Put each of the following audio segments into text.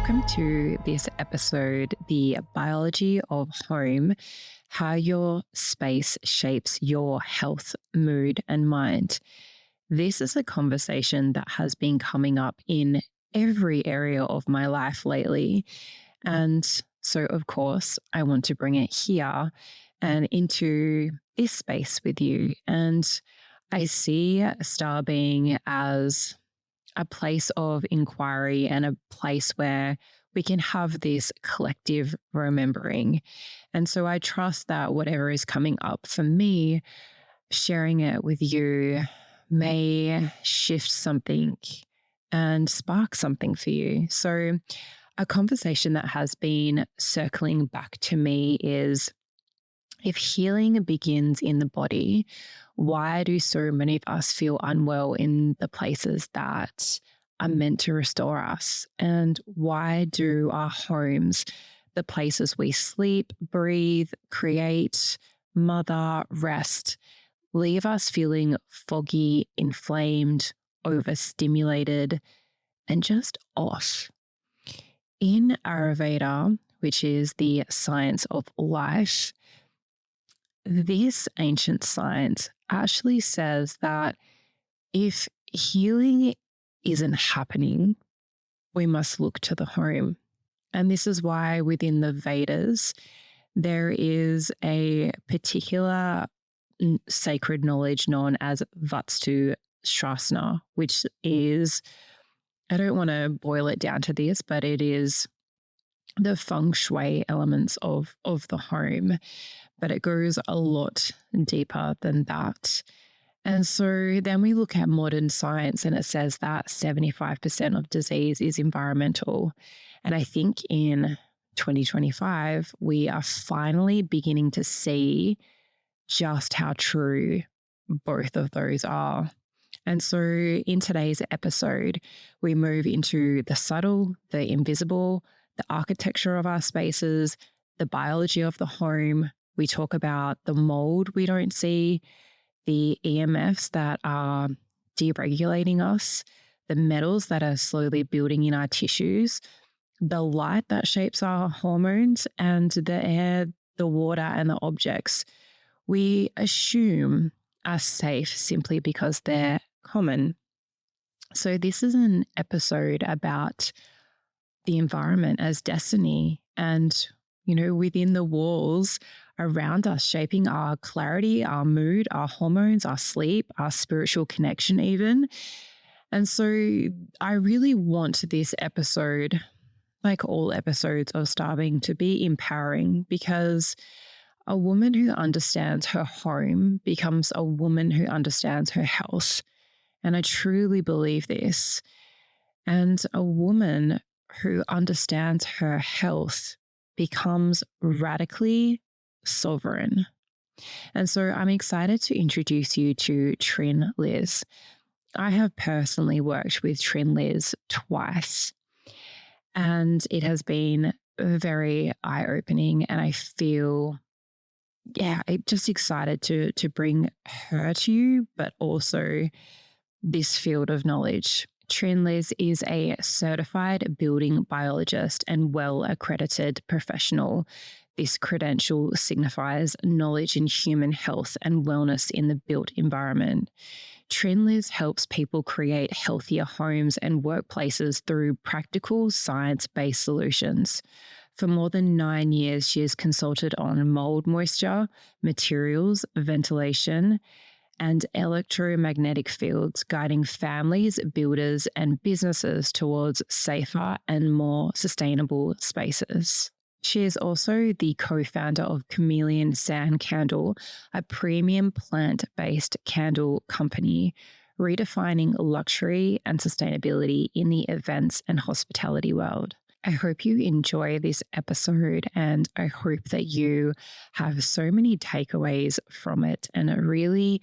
Welcome to this episode, The Biology of Home, how your space shapes your health, mood, and mind. This is a conversation that has been coming up in every area of my life lately. And so, of course, I want to bring it here and into this space with you. And I see star being as a place of inquiry and a place where we can have this collective remembering. And so I trust that whatever is coming up for me, sharing it with you may shift something and spark something for you. So a conversation that has been circling back to me is, if healing begins in the body, why do so many of us feel unwell in the places that are meant to restore us? And why do our homes, the places we sleep, breathe, create, mother, rest, leave us feeling foggy, inflamed, overstimulated, and just off? In Ayurveda, which is the science of life, this ancient science actually says that if healing isn't happening, we must look to the home. And this is why within the Vedas, there is a particular sacred knowledge known as Vastu Shasana, which is, I don't want to boil it down to this, but it is the feng shui elements of the home. But it goes a lot deeper than that. And so then we look at modern science and it says that 75% of disease is environmental. And I think in 2025, we are finally beginning to see just how true both of those are. And so in today's episode, we move into the subtle, the invisible, the architecture of our spaces, the biology of the home. We talk about the mold we don't see, the EMFs that are deregulating us, the metals that are slowly building in our tissues, the light that shapes our hormones, and the air, the water, and the objects we assume are safe simply because they're common. So this is an episode about the environment as destiny and, within the walls around us, shaping our clarity, our mood, our hormones, our sleep, our spiritual connection even. And so I really want this episode, like all episodes of Starving, to be empowering, because a woman who understands her home becomes a woman who understands her health. And I truly believe this. And a woman who understands her health becomes radically sovereign. And so I'm excited to introduce you to Trinn-Liis. I have personally worked with Trinn-Liis twice, and it has been very eye-opening, and I feel, I'm just excited to bring her to you, but also this field of knowledge. Trinn-Liis is a certified building biologist and well-accredited professional. This credential signifies knowledge in human health and wellness in the built environment. Trinn-Liis helps people create healthier homes and workplaces through practical, science-based solutions. For more than 9 years, she has consulted on mold moisture, materials, ventilation, and electromagnetic fields, guiding families, builders, and businesses towards safer and more sustainable spaces. She is also the co-founder of Chameleon Sand Candle, a premium plant-based candle company, redefining luxury and sustainability in the events and hospitality world. I hope you enjoy this episode, and I hope that you have so many takeaways from it, and it really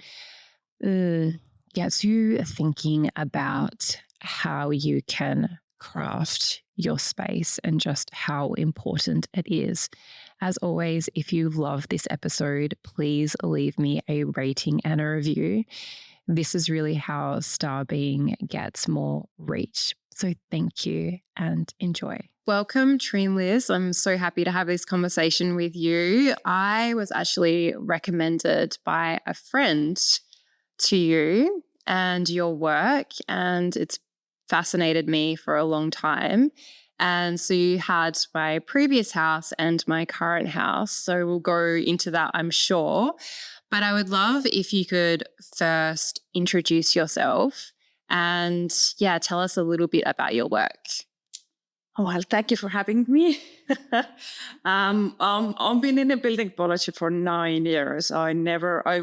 gets you thinking about how you can craft your space and just how important it is. As always, if you love this episode, please leave me a rating and a review. This is really how Star Being gets more reach. So thank you and enjoy. Welcome, Trinn-Liis. I'm so happy to have this conversation with you. I was actually recommended by a friend to you and your work, and it's fascinated me for a long time. And so you had my previous house and my current house. So we'll go into that, I'm sure. But I would love if you could first introduce yourself and, tell us a little bit about your work. Oh, well, thank you for having me. I've been in the building biology for 9 years. I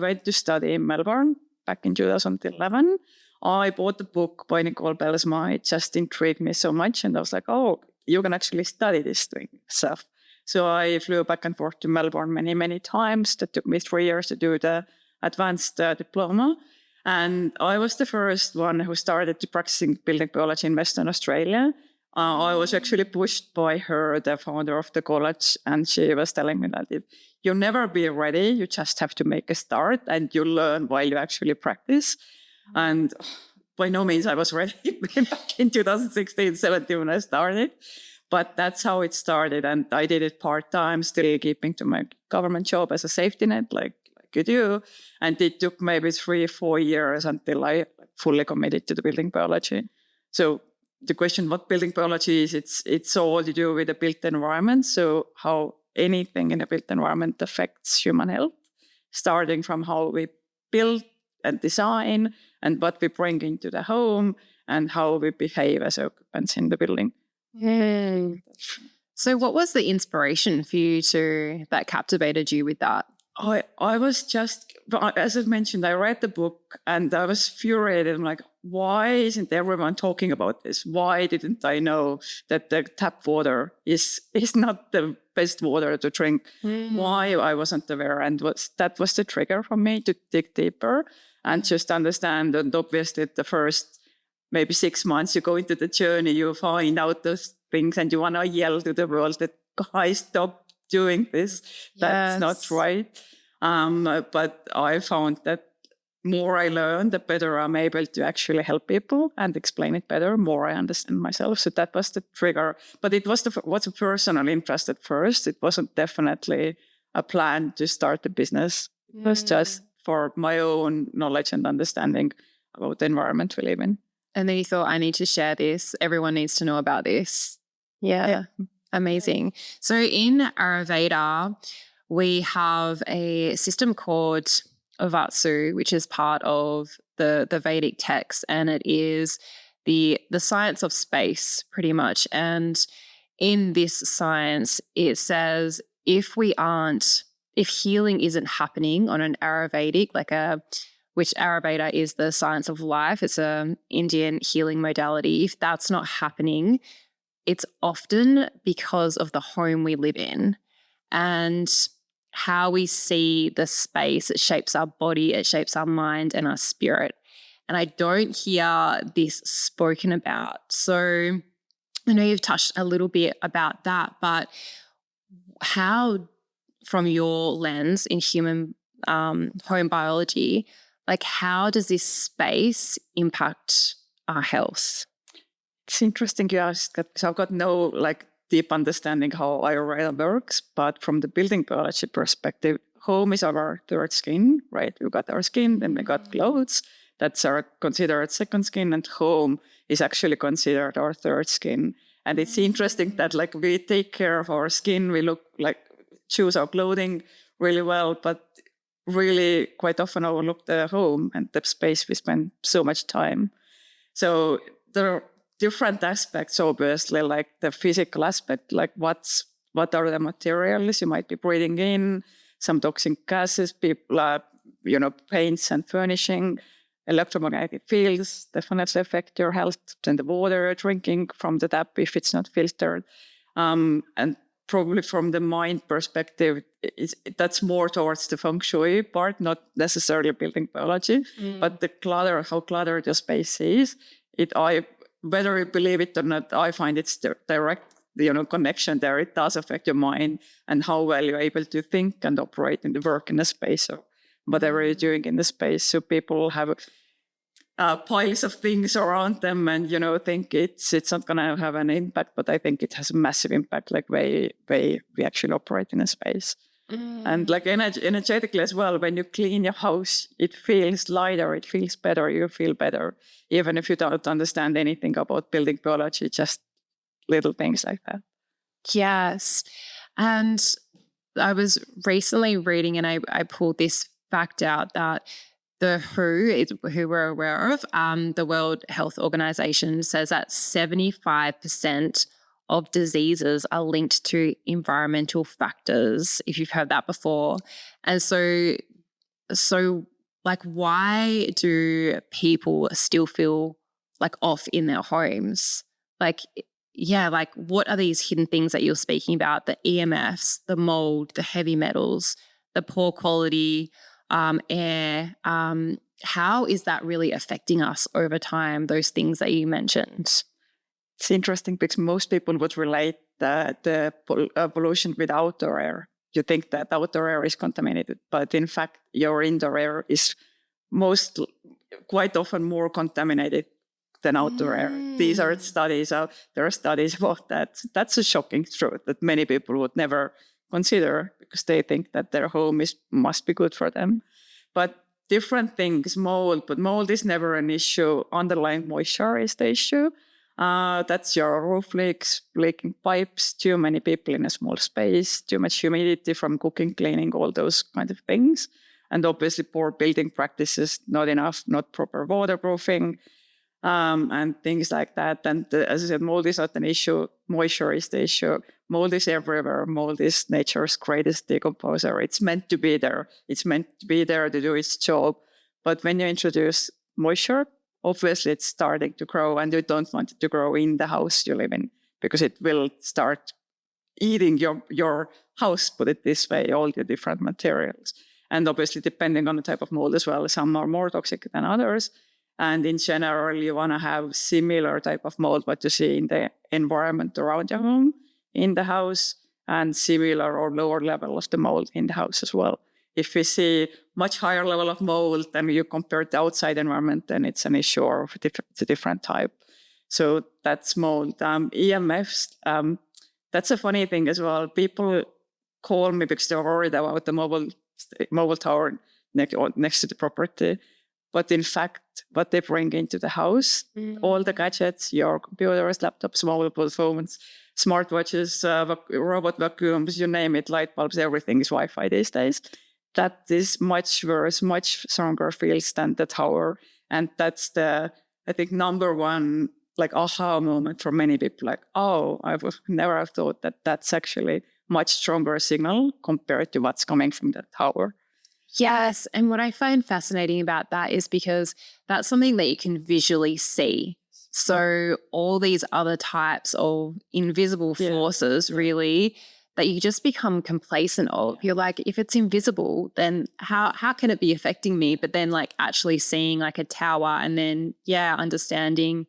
went to study in Melbourne back in 2011. I bought a book by Nicole Bellsma. It just intrigued me so much. And I was like, oh, you can actually study this thing stuff. So I flew back and forth to Melbourne many, many times. That took me 3 years to do the advanced diploma. And I was the first one who started to practicing building biology in Western Australia. I was actually pushed by her, the founder of the college, and she was telling me that if you'll never be ready, you just have to make a start and you learn while you actually practice. And by no means I was ready back in 2016, 17 when I started. But that's how it started. And I did it part-time, still keeping to my government job as a safety net, like you do. And it took maybe 3-4 years until I fully committed to the building biology. So the question what building biology is, it's all to do with the built environment. So how anything in a built environment affects human health, starting from how we build and design and what we bring into the home and how we behave as occupants in the building. So what was the inspiration for you that captivated you with that? I was just, as I mentioned, I read the book and I was furious. I'm like, why isn't everyone talking about this? Why didn't I know that the tap water is not the best water to drink? Why I wasn't aware? And that was the trigger for me to dig deeper and just understand. And obviously the first maybe 6 months you go into the journey, you find out those things and you want to yell to the world that, guys, stop doing this. That's not right. But I found that more I learn, the better I'm able to actually help people and explain it better, more I understand myself. So that was the trigger. But it was a personal interest at first. It wasn't definitely a plan to start a business. It was just for my own knowledge and understanding about the environment we live in. And then you thought, I need to share this. Everyone needs to know about this. Yeah. Amazing. So in Ayurveda, we have a system called Vatsu, which is part of the Vedic text, and it is the science of space, pretty much. And in this science, it says if healing isn't happening on an Ayurvedic, which Ayurveda is the science of life, it's an Indian healing modality. If that's not happening, it's often because of the home we live in and how we see the space. It shapes our body, it shapes our mind and our spirit. And I don't hear this spoken about. So I know you've touched a little bit about that, but how, from your lens in human home biology, how does this space impact our health? It's interesting you ask that because I've got no deep understanding how Ayurveda works, but from the building biology perspective, home is our third skin, right? We got our skin, then we got clothes. That's considered second skin, and home is actually considered our third skin. And it's interesting that we take care of our skin, we choose our clothing really well, but really quite often overlook the home and the space we spend so much time. So there are different aspects, obviously, like the physical aspect, what are the materials you might be breathing in, some toxic gases, people, paints and furnishing, electromagnetic fields definitely affect your health, then the water drinking from the tap if it's not filtered. And probably from the mind perspective, that's more towards the feng shui part, not necessarily building biology, but the clutter, how cluttered your space is. Whether you believe it or not, I find it's direct, connection there. It does affect your mind and how well you're able to think and operate in the work in the space or whatever you're doing in the space. So people have piles of things around them and, think it's not going to have an impact. But I think it has a massive impact, like way we actually operate in a space. And like energetically as well, when you clean your house, it feels lighter, it feels better, you feel better, even if you don't understand anything about building biology, just little things like that. Yes. And I was recently reading and I pulled this fact out that the who we're aware of, the World Health Organization says that 75% of diseases are linked to environmental factors, if you've heard that before. And so like, why do people still feel like off in their homes? Like, yeah, like what are these hidden things that you're speaking about? The EMFs, the mold, the heavy metals, the poor quality air. How is that really affecting us over time, those things that you mentioned? It's interesting because most people would relate the pollution with outdoor air. You think that outdoor air is contaminated, but in fact, your indoor air is quite often more contaminated than outdoor air. These are studies. There are studies about that. That's a shocking truth that many people would never consider because they think that their home must be good for them. But different things, but mold is never an issue. Underlying moisture is the issue. That's your roof leaks, leaking pipes, too many people in a small space, too much humidity from cooking, cleaning, all those kind of things. And obviously poor building practices, not proper waterproofing, and things like that. And as I said, mold is not an issue. Moisture is the issue. Mold is everywhere. Mold is nature's greatest decomposer. It's meant to be there. It's meant to be there to do its job. But when you introduce moisture, obviously it's starting to grow, and you don't want it to grow in the house you live in because it will start eating your house, put it this way, all the different materials. And obviously, depending on the type of mold as well, some are more toxic than others. And in general, you want to have similar type of mold what you see in the environment around your home, in the house, and similar or lower level of the mold in the house as well. If we see much higher level of mold than you compare the outside environment, then it's an issue or it's a different type. So that's mold. EMFs, that's a funny thing as well. People call me because they're worried about the mobile tower next to the property. But in fact, what they bring into the house, all the gadgets, your computers, laptops, mobile phones, smartwatches, robot vacuums, you name it, light bulbs, everything is Wi-Fi these days. That is much worse, much stronger fields than the tower. And that's I think, number one, like, aha moment for many people. Like, oh, I would never have thought that that's actually much stronger signal compared to what's coming from the tower. Yes. And what I find fascinating about that is because that's something that you can visually see. So all these other types of invisible forces really that you just become complacent of. You're like, if it's invisible, then how can it be affecting me? But then like actually seeing like a tower and then, understanding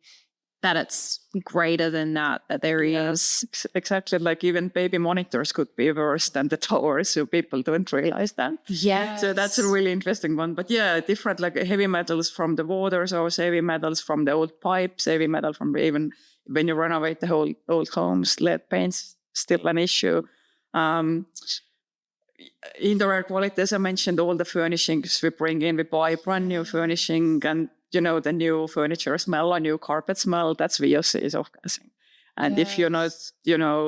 that it's greater than that there is. Exactly. Like even baby monitors could be worse than the tower, so people don't realize that. Yeah. So that's a really interesting one. But different, like heavy metals from the water source, heavy metals from the old pipes, heavy metal from even when you renovate the whole old homes, lead paint's still an issue. Indoor air quality, as I mentioned, all the furnishings we bring in, we buy brand new furnishing, and the new furniture smell, a new carpet smell, that's VOC is off-gassing. And if you're not,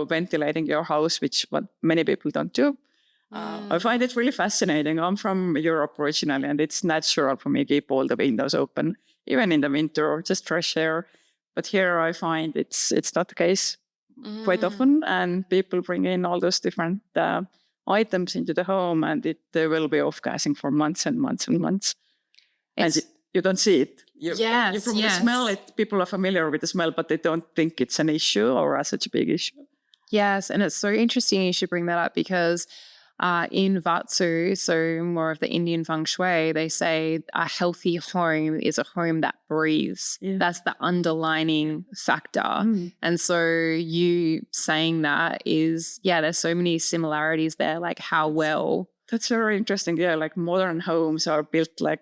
ventilating your house, which what many people don't do, I find it really fascinating. I'm from Europe originally, and it's natural for me to keep all the windows open, even in the winter, just fresh air. But here I find it's not the case quite often, and people bring in all those different items into the home, and they will be off-gassing for months and months and months. And you don't see it. You probably smell it. People are familiar with the smell, but they don't think it's an issue or such a big issue. Yes, and it's so interesting you should bring that up because in Vatsu, so more of the Indian feng shui, they say a healthy home is a home that breathes. Yeah. That's the underlining factor. And so you saying that is, there's so many similarities there, like how well. That's very interesting. Yeah, like modern homes are built like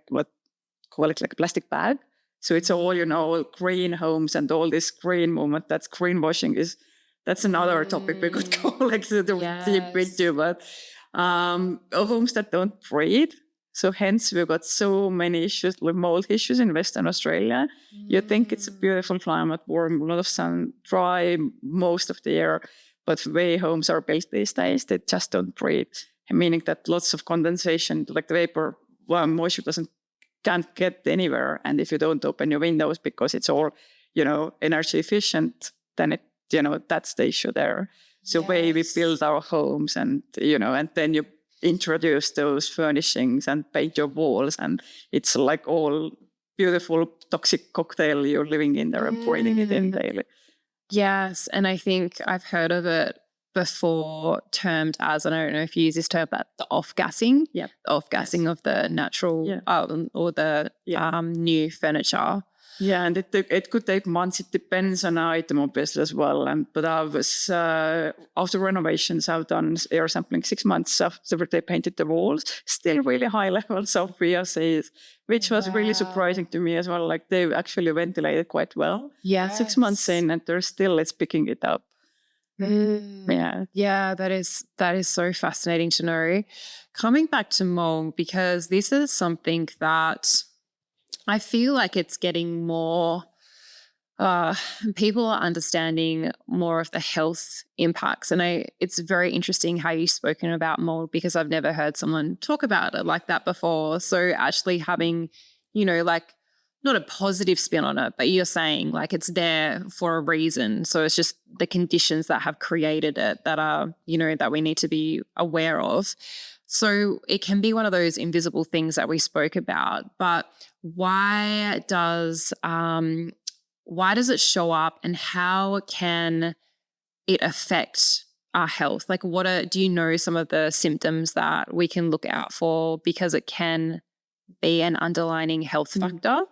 call it like a plastic bag. So it's all, all green homes and all this green movement. That's greenwashing that's another topic we could go like deep into, but homes that don't breathe. So hence we've got so many issues, like mold issues in Western Australia. You think it's a beautiful climate, warm, a lot of sun, dry most of the year, but the way homes are built these days, they just don't breathe, meaning that lots of condensation, like the vapor, moisture can't get anywhere. And if you don't open your windows because it's all, energy efficient, then that's the issue there. So way we build our homes and, and then you introduce those furnishings and paint your walls, and it's like all beautiful toxic cocktail you're living in there and breathing it in daily. Yes, and I think I've heard of it before, termed as, and I don't know if you use this term, but the off-gassing. Yeah, the off-gassing of the natural or the new furniture. Yeah, and it could take months. It depends on the item, obviously, as well. But I was, after renovations, I've done air sampling 6 months after they painted the walls. Still really high levels of VOCs, which was really surprising to me as well. Like they actually ventilated quite well. Yeah, 6 months in, and it's picking it up. Yeah, that is so fascinating to know. Coming back to mold, because this is something that I feel like it's getting more, people are understanding more of the health impacts. And it's very interesting how you've spoken about mold, because I've never heard someone talk about it like that before. So actually having, like not a positive spin on it, but you're saying like it's there for a reason. So it's just the conditions that have created it that are, that we need to be aware of. So it can be one of those invisible things that we spoke about, but why does it show up, and how can it affect our health? Like do you know some of the symptoms that we can look out for, because it can be an underlying health factor?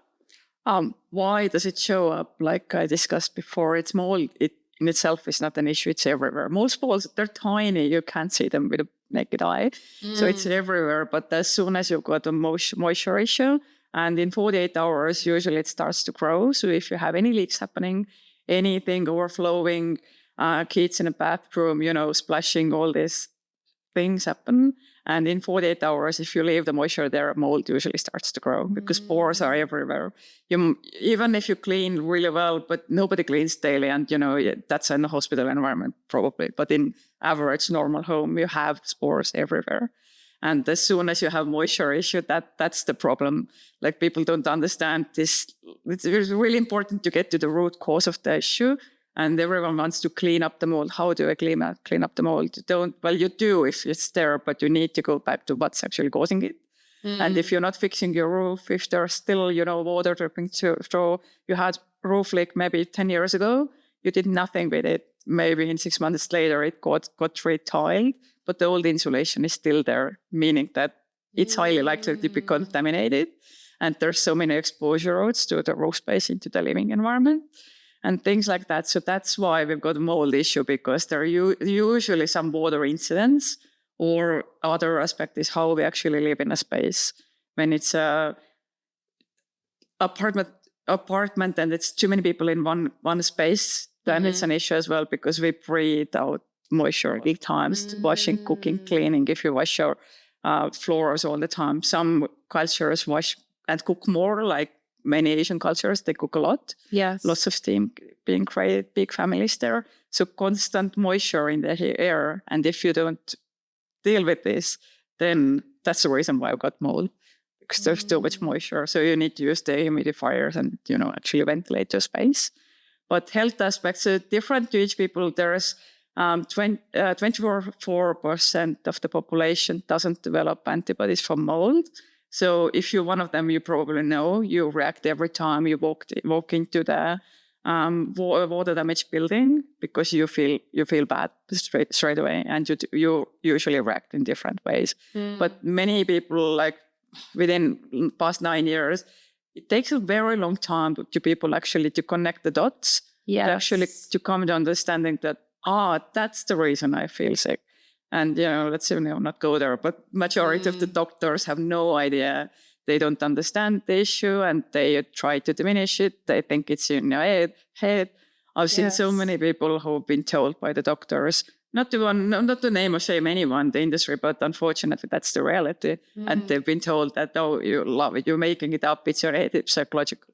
Why does it show up? Like I discussed before, it's mold. It in itself is not an issue. It's everywhere. Most balls, they're tiny. You can't see them with a naked eye. So it's everywhere. But as soon as you've got a moisture issue, and in 48 hours, usually it starts to grow. So if you have any leaks happening, anything overflowing, kids in a bathroom, splashing, all these things happen. And in 48 hours, if you leave the moisture there, mold usually starts to grow, because pores are everywhere. Even if you clean really well, but nobody cleans daily, and that's in a hospital environment probably. But in average normal home, you have spores everywhere. And as soon as you have moisture issue, that's the problem. Like people don't understand this. It's really important to get to the root cause of the issue. And everyone wants to clean up the mold. How do I clean up the mold? You do if it's there, but you need to go back to what's actually causing it. And if you're not fixing your roof, if there's still, water dripping through, you had roof leak maybe 10 years ago, you did nothing with it. Maybe in 6 months later, it got retiled, but the old insulation is still there, meaning that it's highly likely to be contaminated. And there's so many exposure routes to the roof space into the living environment and things like that. So that's why we've got a mold issue, because there are usually some water incidents, or other aspect is how we actually live in a space. When it's a apartment and it's too many people in one space, then it's an issue as well, because we breathe out moisture big times, washing, cooking, cleaning. If you wash your floors all the time, some cultures wash and cook more, like many Asian cultures, they cook a lot. Yes. Lots of steam being created, big families there. So constant moisture in the air. And if you don't deal with this, then that's the reason why I've got mold, because there's too much moisture. So you need to use the humidifiers and, actually ventilate your space. But health aspects are different to each people. There's 24% of the population doesn't develop antibodies from mold. So if you're one of them, you probably know you react every time you walk into the water damaged building, because you feel bad straight away, and you usually react in different ways. But many people, like within past 9 years, it takes a very long time to people actually to connect the dots. Actually to come to understanding that that's the reason I feel sick. And, let's not go there, but majority of the doctors have no idea. they don't understand the issue and they try to diminish it. They think it's in your head. I've seen so many people who've been told by the doctors, not to name or shame anyone in the industry, but unfortunately that's the reality. And they've been told that, oh, you love it, you're making it up, it's your head, it's psychological,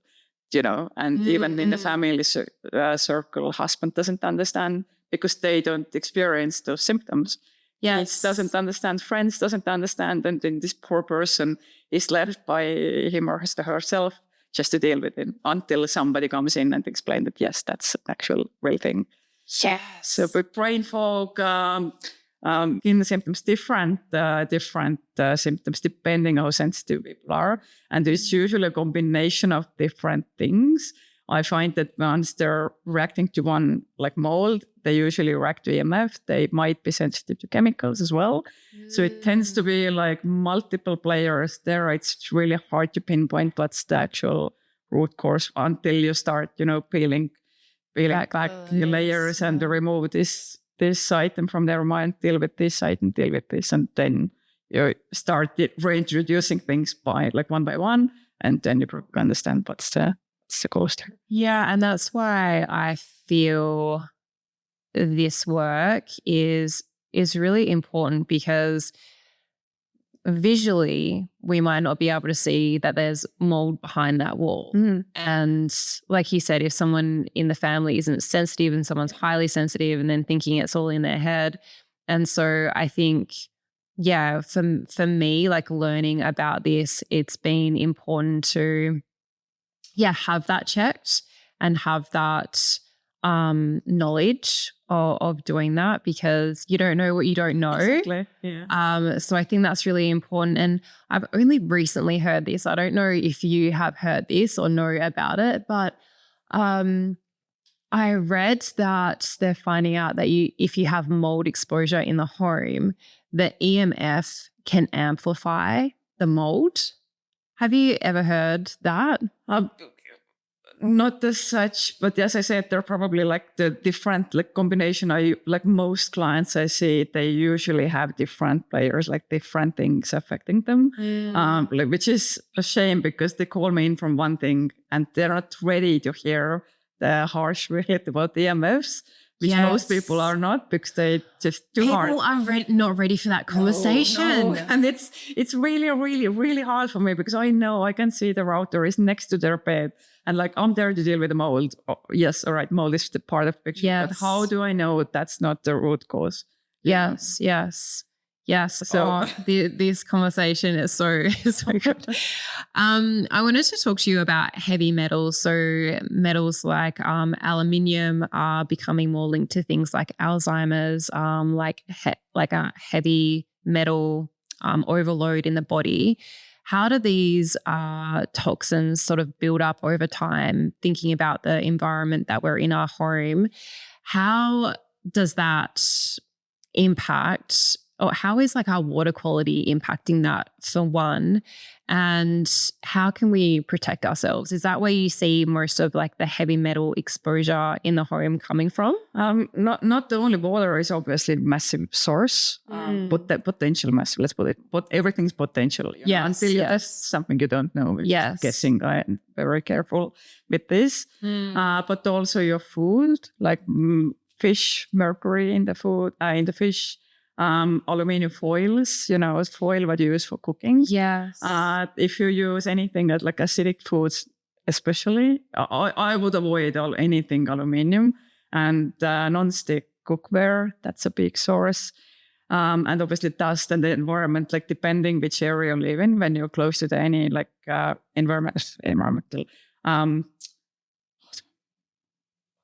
and even in the family circle, husband doesn't understand because they don't experience those symptoms. Yes. He doesn't understand, friends doesn't understand, and then this poor person is left by him or herself just to deal with it until somebody comes in and explains that, yes, that's an actual real thing. Yes. So with brain fog, skin symptoms, different symptoms depending how sensitive people are. And there's usually a combination of different things. I find that once they're reacting to one, like mold, they usually react to EMF. They might be sensitive to chemicals as well. So it tends to be like multiple players there. It's really hard to pinpoint what's the actual root cause until you start, peeling back your layers and remove this item from their mind, deal with this item, deal with this, and then you start reintroducing things by one, and then you understand what's the cause there. Yeah, and that's why I feel this work is really important, because visually we might not be able to see that there's mold behind that wall. And like you said, if someone in the family isn't sensitive and someone's highly sensitive and then thinking it's all in their head. And so I think, yeah, for me, like learning about this, it's been important to, have that checked and have that knowledge of doing that, because you don't know what you don't know. Exactly. Yeah. So I think that's really important. And I've only recently heard this. I don't know if you have heard this or know about it, but I read that they're finding out that if you have mold exposure in the home, the EMF can amplify the mold. Have you ever heard that? Not as such, but as I said, they're probably like the different combination. Like most clients I see, they usually have different players, like different things affecting them, which is a shame because they call me in from one thing and they're not ready to hear the harsh reality about the EMFs, which most people are not, because they just too hard. People are not ready for that conversation. No. And it's really, really, really hard for me, because I know I can see the router is next to their bed. And I'm there to deal with the mold. Oh, yes, all right, mold is the part of the picture. Yes. But how do I know that's not the root cause? Yes. So this conversation is so good. I wanted to talk to you about heavy metals. So metals like aluminium are becoming more linked to things like Alzheimer's, like a heavy metal overload in the body. How do these toxins sort of build up over time, thinking about the environment that we're in our home? How does that impact, or how is our water quality impacting that, for one? And how can we protect ourselves? Is that where you see most of the heavy metal exposure in the home coming from? Not the only water is obviously a massive source, but the potential massive, let's put it, but everything's potential. Until that's something you don't know. Yes. Guessing, I'm very careful with this. But also your food, like fish, mercury in the food, in the fish. Aluminium foils, foil what you use for cooking. Yes. If you use anything that acidic foods, especially, I would avoid anything aluminium, and non-stick cookware. That's a big source. And obviously dust and the environment, depending which area you live in, when you're close to any environmental.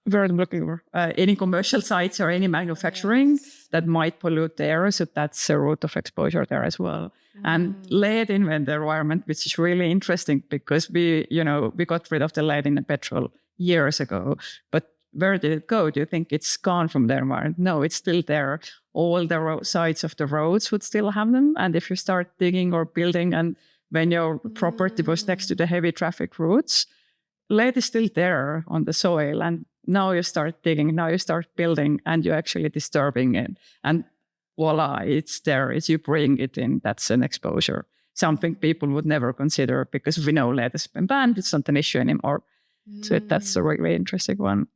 Where I'm looking for any commercial sites or any manufacturing that might pollute the air. So that's a route of exposure there as well. And lead in the environment, which is really interesting, because we got rid of the lead in the petrol years ago. But where did it go? Do you think it's gone from the environment? No, it's still there. All the sides of the roads would still have them. And if you start digging or building, and when your property was next to the heavy traffic routes, lead is still there on the soil. And now you start digging, now you start building, and you're actually disturbing it. And voila, it's there. As you bring it in, that's an exposure. something people would never consider because we know lead has been banned. It's not an issue anymore. So that's a really interesting one.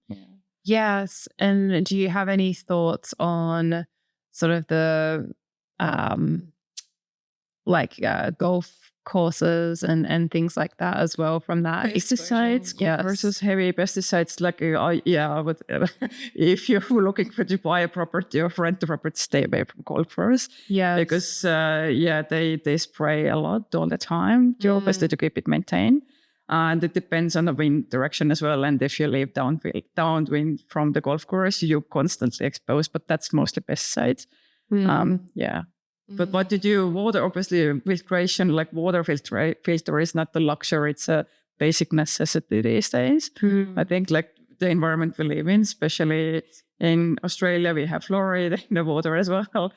Yes. And do you have any thoughts on sort of the golf courses and things like that as well from that pesticides versus heavy pesticides? Like I would if you're looking to buy a property or rent a property, stay away from golfers. Because they spray a lot all the time. You're obviously to keep it maintained. And it depends on the wind direction as well. And if you live downwind from the golf course, you're constantly exposed, but that's mostly pesticides. But what to do? Water, obviously, filtration, like water filter is not a luxury. It's a basic necessity these days. I think like the environment we live in, especially in Australia, we have fluoride in the water as well,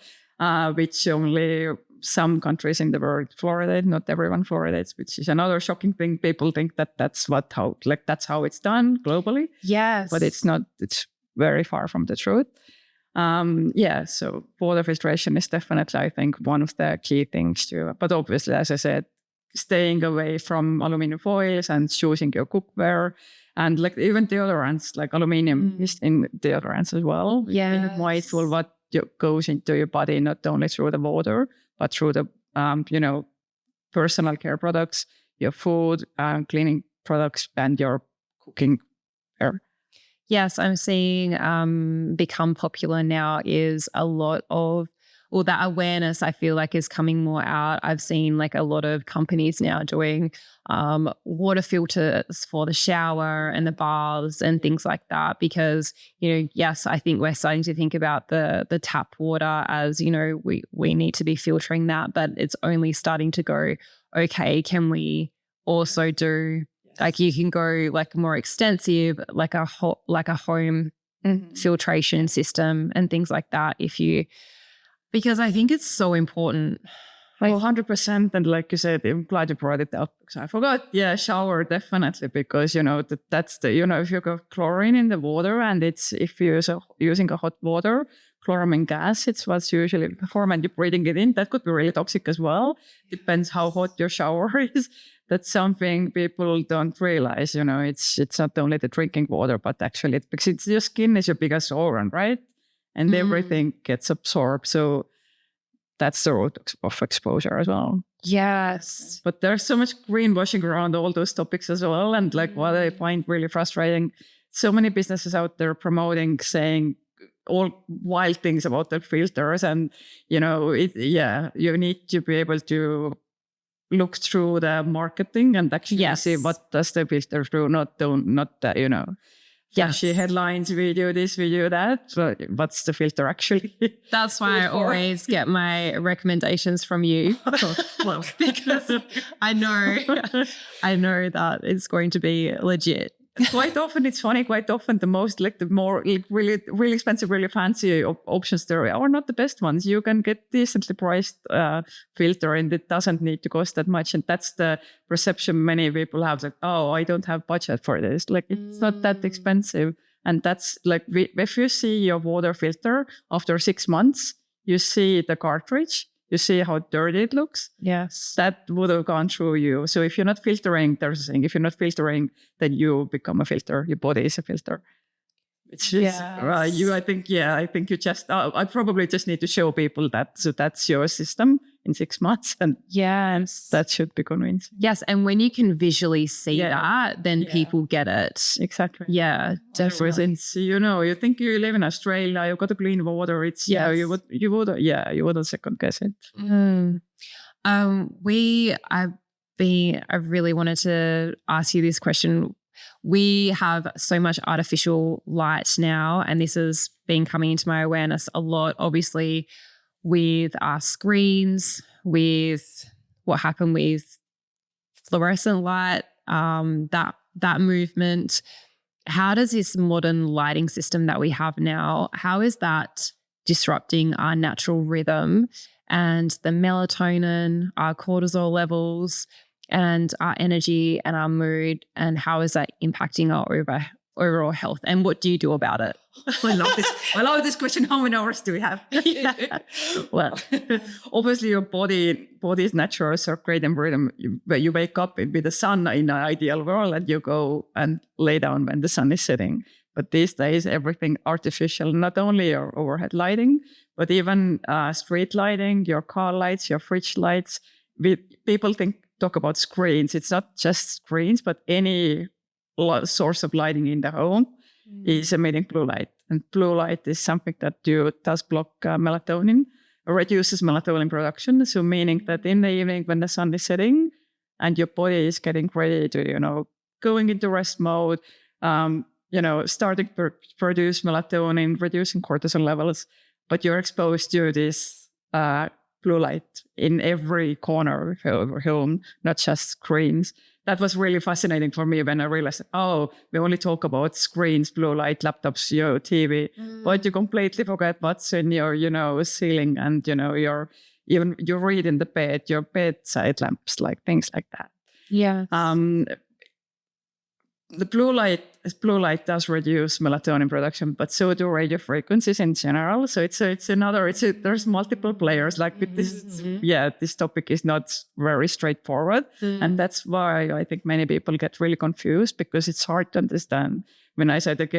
which only some countries in the world fluoridate. Not everyone fluoridates, which is another shocking thing. People think that that's how it's done globally. Yes. But it's not. It's very far from the truth. So water filtration is definitely, I think, one of the key things too. But obviously, as I said, staying away from aluminum foils and choosing your cookware and like even deodorants, like aluminum is in deodorants as well. Yeah. Being mindful what goes into your body, not only through the water, but through the, personal care products, your food, cleaning products, and your cooking care. Yes, I'm seeing become popular now is a lot of, that awareness I feel like is coming more out. I've seen like a lot of companies now doing water filters for the shower and the baths and things like that because, yes, I think we're starting to think about the tap water as, we need to be filtering that, but it's only starting to go, okay, can we also do like you can go like more extensive, like a home filtration system and things like that because I think it's so important. Like 100%. And like you said, I'm glad you brought it up because I forgot. Yeah, shower, definitely. Because, that's if you got chlorine in the water and if you're using a hot water, chloramine gas, it's what's usually formed and you're breathing it in. That could be really toxic as well. Depends how hot your shower is. That's something people don't realize, it's not only the drinking water, but actually because your skin is your biggest organ, right? And everything gets absorbed. So that's the root of exposure as well. Yes. But there's so much greenwashing around all those topics as well. And like what I find really frustrating, so many businesses out there promoting, saying all wild things about their filters. And, you need to be able to look through the marketing and actually see what does the filter do, not flashy headlines, video this, video that. But what's the filter actually? That's why I always get my recommendations from you. Because I know that it's going to be legit. Quite often it's funny. Quite often the more really really expensive, really fancy options there are not the best ones. You can get decently priced filter, and it doesn't need to cost that much. And that's the perception many people have. Like, oh, I don't have budget for this. Like, it's not that expensive. And that's like if you see your water filter after 6 months, you see the cartridge. You see how dirty it looks? Yes. That would have gone through you. So if you're not filtering, there's a thing. If you're not filtering, then you become a filter. Your body is a filter. It's just, I think you just, I probably just need to show people that. So that's your system in 6 months. And that should be convincing. Yes. And when you can visually see that, then people get it. Exactly. Yeah, definitely. You think you live in Australia, you've got to clean water. It's, you wouldn't second guess it. I really wanted to ask you this question. We have so much artificial light now, and this has been coming into my awareness a lot, obviously, with our screens, with what happened with fluorescent light, that movement. How does this modern lighting system that we have now, how is that disrupting our natural rhythm and the melatonin, our cortisol levels, and our energy and our mood, and how is that impacting our overall health? And what do you do about it? I love this question. How many hours do we have? Well, obviously your body's natural circadian rhythm. You wake up with the sun in an ideal world, and you go and lay down when the sun is setting. But these days, everything artificial, not only your overhead lighting, but even street lighting, your car lights, your fridge lights. People talk about screens. It's not just screens, but any source of lighting in the home is emitting blue light. And blue light is something that does block melatonin, or reduces melatonin production. So meaning that in the evening when the sun is setting and your body is getting ready to, going into rest mode, starting to produce melatonin, reducing cortisol levels, but you're exposed to this blue light in every corner of your home, not just screens. That was really fascinating for me when I realized, we only talk about screens, blue light, laptops, TV, but you completely forget what's in your, ceiling, and, you read in the bed, your bedside lamps, like things like that. Yeah. The blue light does reduce melatonin production, but so do radio frequencies in general. So there's multiple players. Like with this topic is not very straightforward. And that's why I think many people get really confused, because it's hard to understand. When I say that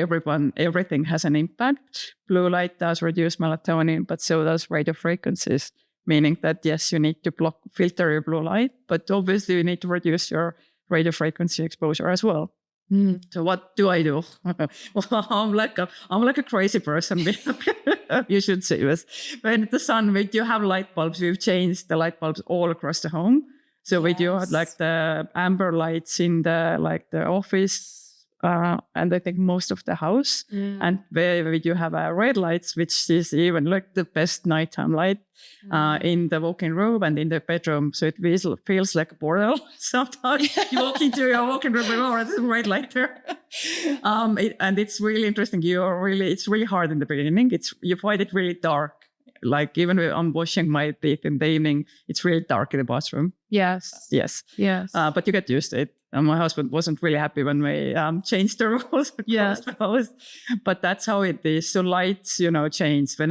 everything has an impact, blue light does reduce melatonin, but so does radio frequencies, meaning that yes, you need to filter your blue light, but obviously you need to reduce your radio frequency exposure as well. So what do I do? Well, I'm like a crazy person. You should see this. When the sun, we do have light bulbs. We've changed the light bulbs all across the home. So we do have like the amber lights in the office, and I think most of the house. And we do have red lights, which is even like the best nighttime light in the walk-in room and in the bedroom. So it feels like a bordel. Sometimes you walk into your walk-in room and there's a red light there. And it's really interesting. It's really hard in the beginning. You find it really dark. Like even when I'm washing my teeth in the evening, it's really dark in the bathroom. Yes. But you get used to it. And my husband wasn't really happy when we changed the rules across the house. But that's how it is. So lights, change. When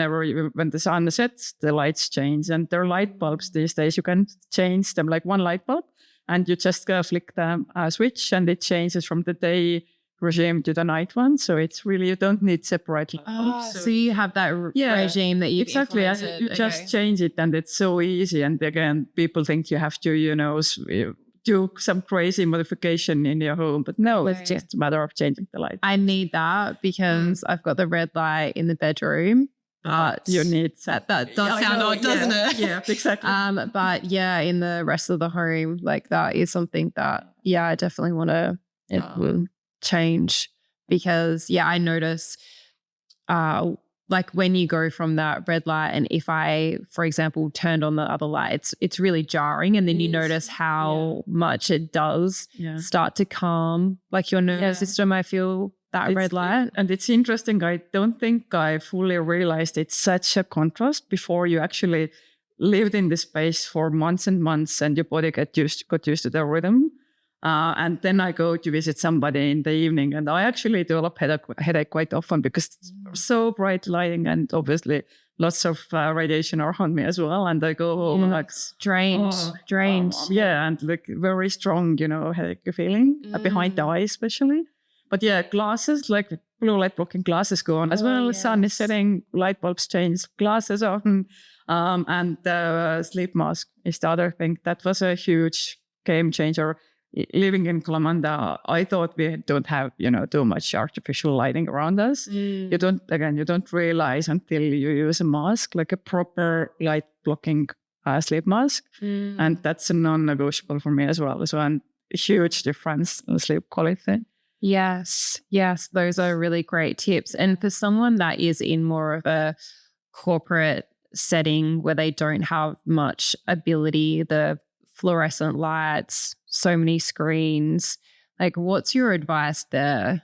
the sun sets, the lights change. And there are light bulbs these days. You can change them like one light bulb, and you just flick the switch, and it changes from the day regime to the night one. So it's really, you don't need separate light bulbs. So you have that regime that you exactly. You just change it, and it's so easy. And again, people think you have to, do some crazy modification in your home, but no, it's just a matter of changing the light. I need that because I've got the red light in the bedroom, but you need that does sound odd, doesn't it? Yeah, exactly. But in the rest of the home, like that is something that I definitely want to change, because I notice like when you go from that red light, and if I, for example, turned on the other light, it's really jarring, and then you notice how much it does start to calm like your nervous system. I feel that red light. And it's interesting. I don't think I fully realized it's such a contrast before you actually lived in this space for months and months, and your body got used to the rhythm. And then I go to visit somebody in the evening, and I actually develop headache quite often, because it's so bright lighting and obviously lots of radiation around me as well. And I go home like drained. And like very strong, headache feeling behind the eye especially. But glasses, like blue light blocking glasses go on as well. The sun is setting, light bulbs change, glasses often. And the sleep mask is the other thing. That was a huge game changer. Living in Kalamanda, I thought we don't have, too much artificial lighting around us. You don't realize until you use a mask, like a proper light blocking sleep mask. And that's a non-negotiable for me as well. So a huge difference in sleep quality. Yes, those are really great tips. And for someone that is in more of a corporate setting where they don't have much ability, the fluorescent lights, so many screens, like what's your advice there?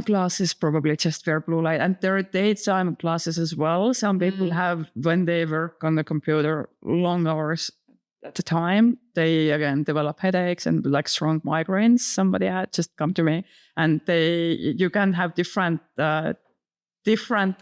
Glasses, probably just wear blue light. And there are daytime glasses as well. Some people have, when they work on the computer, long hours, at the time, they again develop headaches and like strong migraines. Somebody had just come to me, and you can have different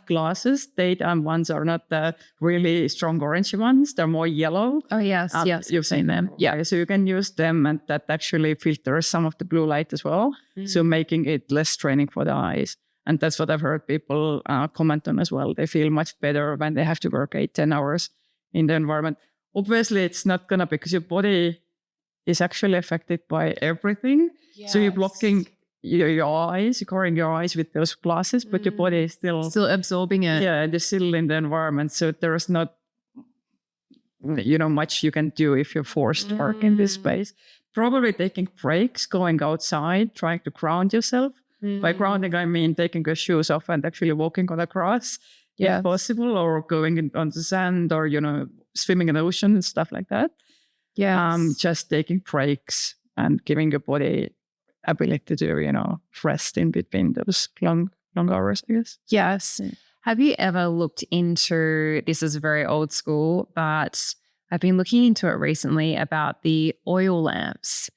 glasses. Daytime ones are not the really strong orangey ones; they're more yellow. Oh yes, yes, you've seen them. Yeah, so you can use them, and that actually filters some of the blue light as well, so making it less straining for the eyes. And that's what I've heard people comment on as well. They feel much better when they have to work 8-10 hours in the environment. Obviously, it's not gonna, because your body is actually affected by everything. Yes. So you're blocking your eyes, you're covering your eyes with those glasses, but your body is still absorbing it. Yeah, they're still in the environment. So there's not, much you can do if you're forced to work in this space. Probably taking breaks, going outside, trying to ground yourself. By grounding, I mean taking your shoes off and actually walking on the grass, if possible, or going on the sand, or swimming in the ocean and stuff like that. Yeah, just taking breaks and giving your body ability to rest in between those long hours, I guess. Yes. Have you ever looked into, this is very old school, but I've been looking into it recently, about the oil lamps,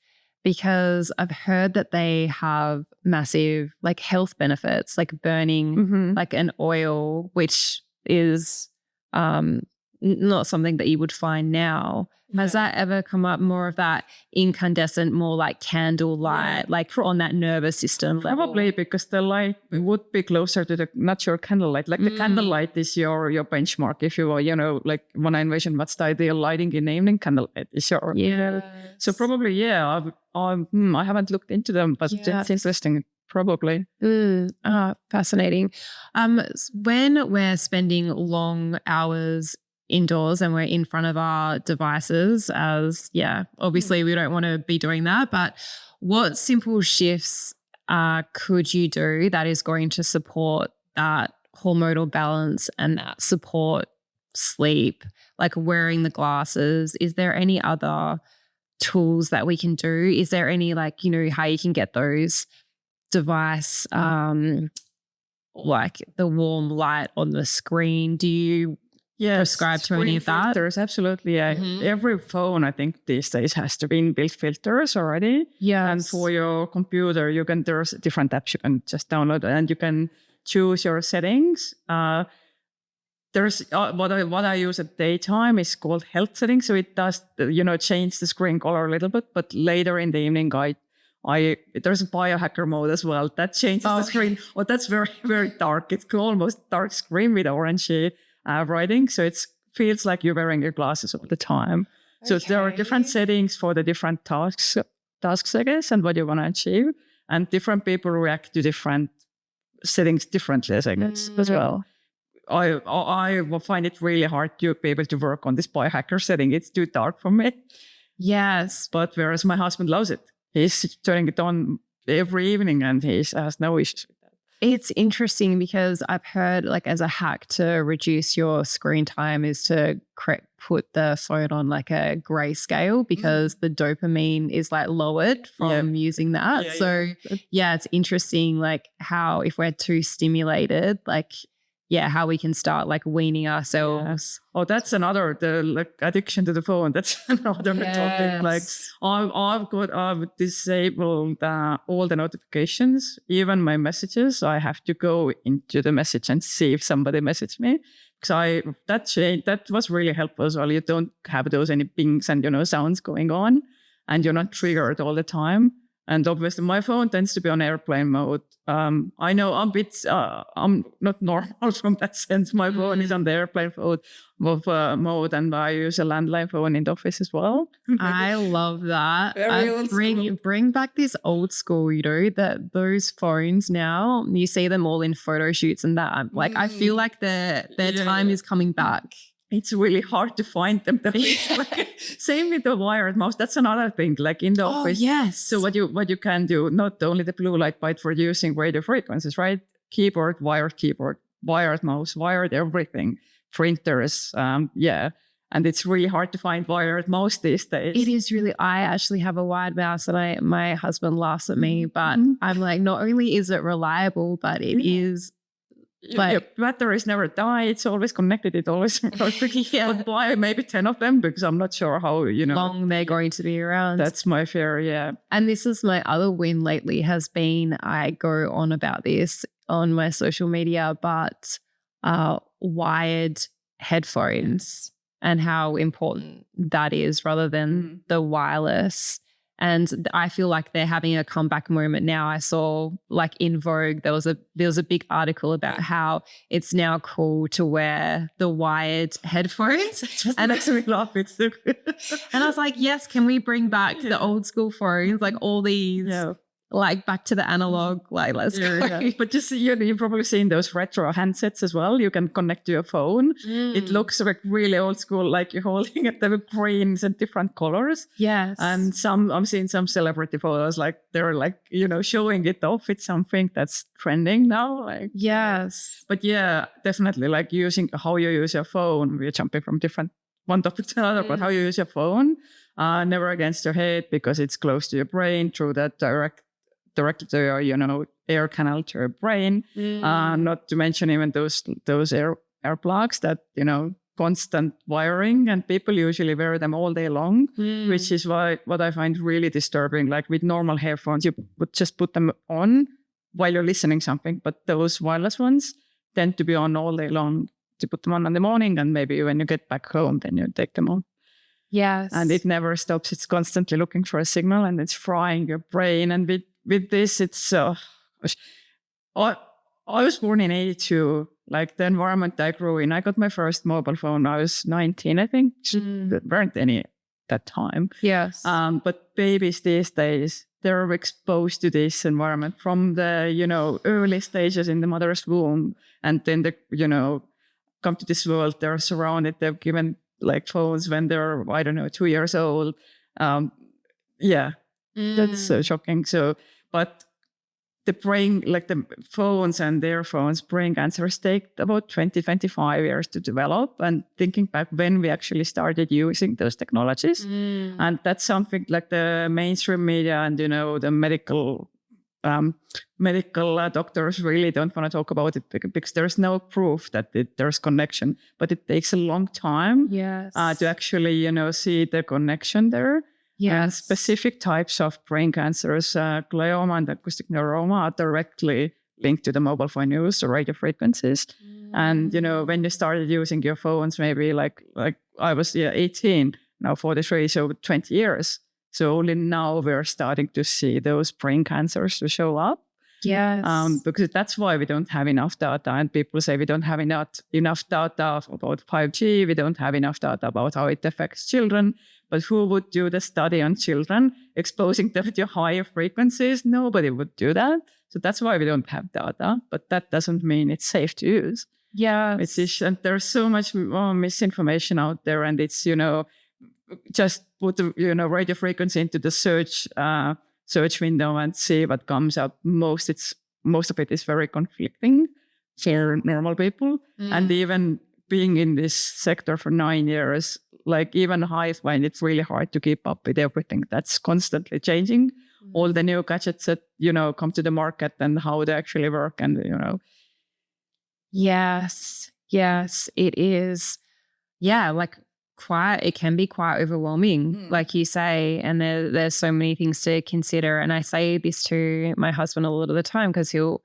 because I've heard that they have massive like health benefits, like burning like an oil, which is not something that you would find now. Has that ever come up, more of that incandescent, more like candle light, like on that nervous system level? Probably, because the light would be closer to the natural candlelight. Like the candlelight is your benchmark, if you will, like when I envision what's the ideal lighting in the evening, candlelight is your. Yeah. So probably, I haven't looked into them, but it's interesting. Probably. Fascinating. When we're spending long hours indoors and we're in front of our devices, obviously we don't want to be doing that, but what simple shifts could you do that is going to support that hormonal balance and that support sleep, like wearing the glasses? Is there any other tools that we can do? Is there any how you can get those device like the warm light on the screen? Do you prescribe to any of that? Filters, absolutely. Every phone, I think these days, has to be inbuilt filters already. Yeah. And for your computer, there's different apps you can just download, and you can choose your settings. There's what I use at daytime is called health settings. So it does change the screen color a little bit, but later in the evening, there's a biohacker mode as well that changes the screen. Well, that's very, very dark. It's almost dark screen with orangey writing. So it feels like you're wearing your glasses all the time. So there are different settings for the different tasks, I guess, and what you want to achieve. And different people react to different settings differently, I guess, as well. I will find it really hard to be able to work on this biohacker setting. It's too dark for me. Yes. But whereas my husband loves it. He's turning it on every evening and he has no issues with that. It's interesting because I've heard, like, as a hack to reduce your screen time is to put the phone on like a grayscale, because the dopamine is like lowered from using that. It's interesting, like how if we're too stimulated, like how we can start like weaning ourselves. Oh, that's another, the addiction to the phone. That's another topic. Like I've disabled all the notifications, even my messages. I have to go into the message and see if somebody messaged me. Because that was really helpful as well. You don't have those any pings and sounds going on, and you're not triggered all the time. And obviously, my phone tends to be on airplane mode. I know I'm not normal from that sense. My phone is on the airplane mode, and I use a landline phone in the office as well. I love that. Bring back this old school, that those phones now, you see them all in photo shoots and that. Like, I feel like their time is coming back. It's really hard to find them. Same with the wired mouse. That's another thing, like in the office. Yes. So what you can do, not only the blue light, but for using radio frequencies, right? Keyboard, wired mouse, wired everything, printers, and it's really hard to find wired mouse these days. It is really. I actually have a wired mouse, and my husband laughs at me, but I'm like, not only is it reliable, but it is your batteries never die. It's always connected. It always But why maybe 10 of them? Because I'm not sure how, long they're going to be around. That's my fear, yeah. And this is my other win lately has been, I go on about this on my social media, but wired headphones and how important that is rather than the wireless. And I feel like they're having a comeback moment now. I saw like in Vogue, there was a big article about how it's now cool to wear the wired headphones. And makes me laugh. It's so good. And I was like, yes, can we bring back the old school phones, like all these, like back to the analog, like let's go. Yeah. But just you've probably seen those retro handsets as well. You can connect to your phone. It looks like really old school, like you're holding it. There were greens and different colors. Yes. And I'm seeing some celebrity photos, like they're like, showing it off. It's something that's trending now. Like, yes. But yeah, definitely like using how you use your phone. We're jumping from different one topic to another, but how you use your phone, never against your head because it's close to your brain through that directly to your, air canal to your brain. Not to mention even those air plugs that, constant wiring, and people usually wear them all day long, which is what I find really disturbing. Like with normal headphones, you would just put them on while you're listening something, but those wireless ones tend to be on all day long. To put them on in the morning, and maybe when you get back home, then you take them on. Yes. And it never stops. It's constantly looking for a signal, and it's frying your brain. And with this, it's I was born in 82. Like the environment I grew in, I got my first mobile phone. I was 19, I think. There weren't any at that time. Yes. But babies these days, they're exposed to this environment from the, early stages in the mother's womb. And then come to this world, they're surrounded, they're given like phones when they're, 2 years old. That's so shocking. So, but the brain, like the phones and their phones, brain cancers take about 20-25 years to develop. And thinking back when we actually started using those technologies. And that's something like the mainstream media and, the medical doctors really don't want to talk about it because there's no proof that there's connection, but it takes a long time to actually, see the connection there. And specific types of brain cancers, glioma and acoustic neuroma, are directly linked to the mobile phone use or radio frequencies. And, when you started using your phones, maybe like I was 18, now 43, so 20 years. So only now we're starting to see those brain cancers to show up. Yes. Because that's why we don't have enough data. And people say we don't have enough data about 5G. We don't have enough data about how it affects children. But who would do the study on children, exposing them to higher frequencies? Nobody would do that. So that's why we don't have data. But that doesn't mean it's safe to use. Yeah. And there's so much misinformation out there. And it's, just put the radio frequency into the search window and see what comes up. Most of it is very conflicting for normal people. And even being in this sector for 9 years, like even I find it's really hard to keep up with everything that's constantly changing. All the new gadgets that come to the market and how they actually work, and Yes, it is. Yeah, like it can be quite overwhelming, like you say, and there's so many things to consider. And I say this to my husband a lot of the time because he'll,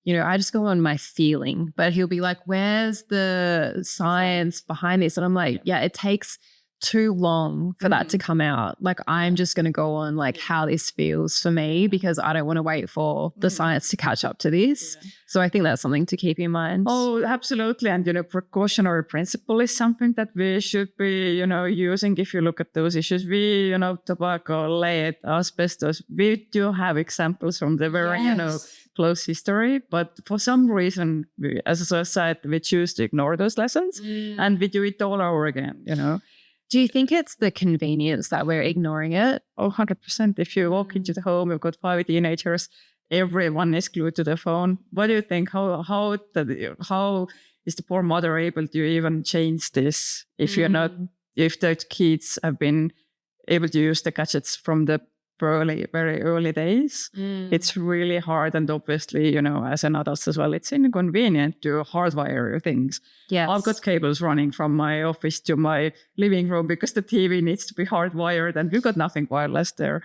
I just go on my feeling, but he'll be like, where's the science behind this? And I'm like, yeah, it takes too long for that to come out. Like, I'm just going to go on like how this feels for me because I don't want to wait for the science to catch up to this. So I think that's something to keep in mind. Oh, absolutely. And, precautionary principle is something that we should be, using. If you look at those issues, tobacco, lead, asbestos, we do have examples from the very, close history. But for some reason, we, as a society, we choose to ignore those lessons and we do it all over again, Do you think it's the convenience that we're ignoring it? Oh, 100%. If you walk into the home, you've got 5 teenagers, everyone is glued to the phone. What do you think? How is the poor mother able to even change this if you're not, if the kids have been able to use the gadgets from the very early days. It's really hard. And obviously, as an adult as well, it's inconvenient to hardwire your things. Yes. I've got cables running from my office to my living room because the TV needs to be hardwired and we've got nothing wireless there.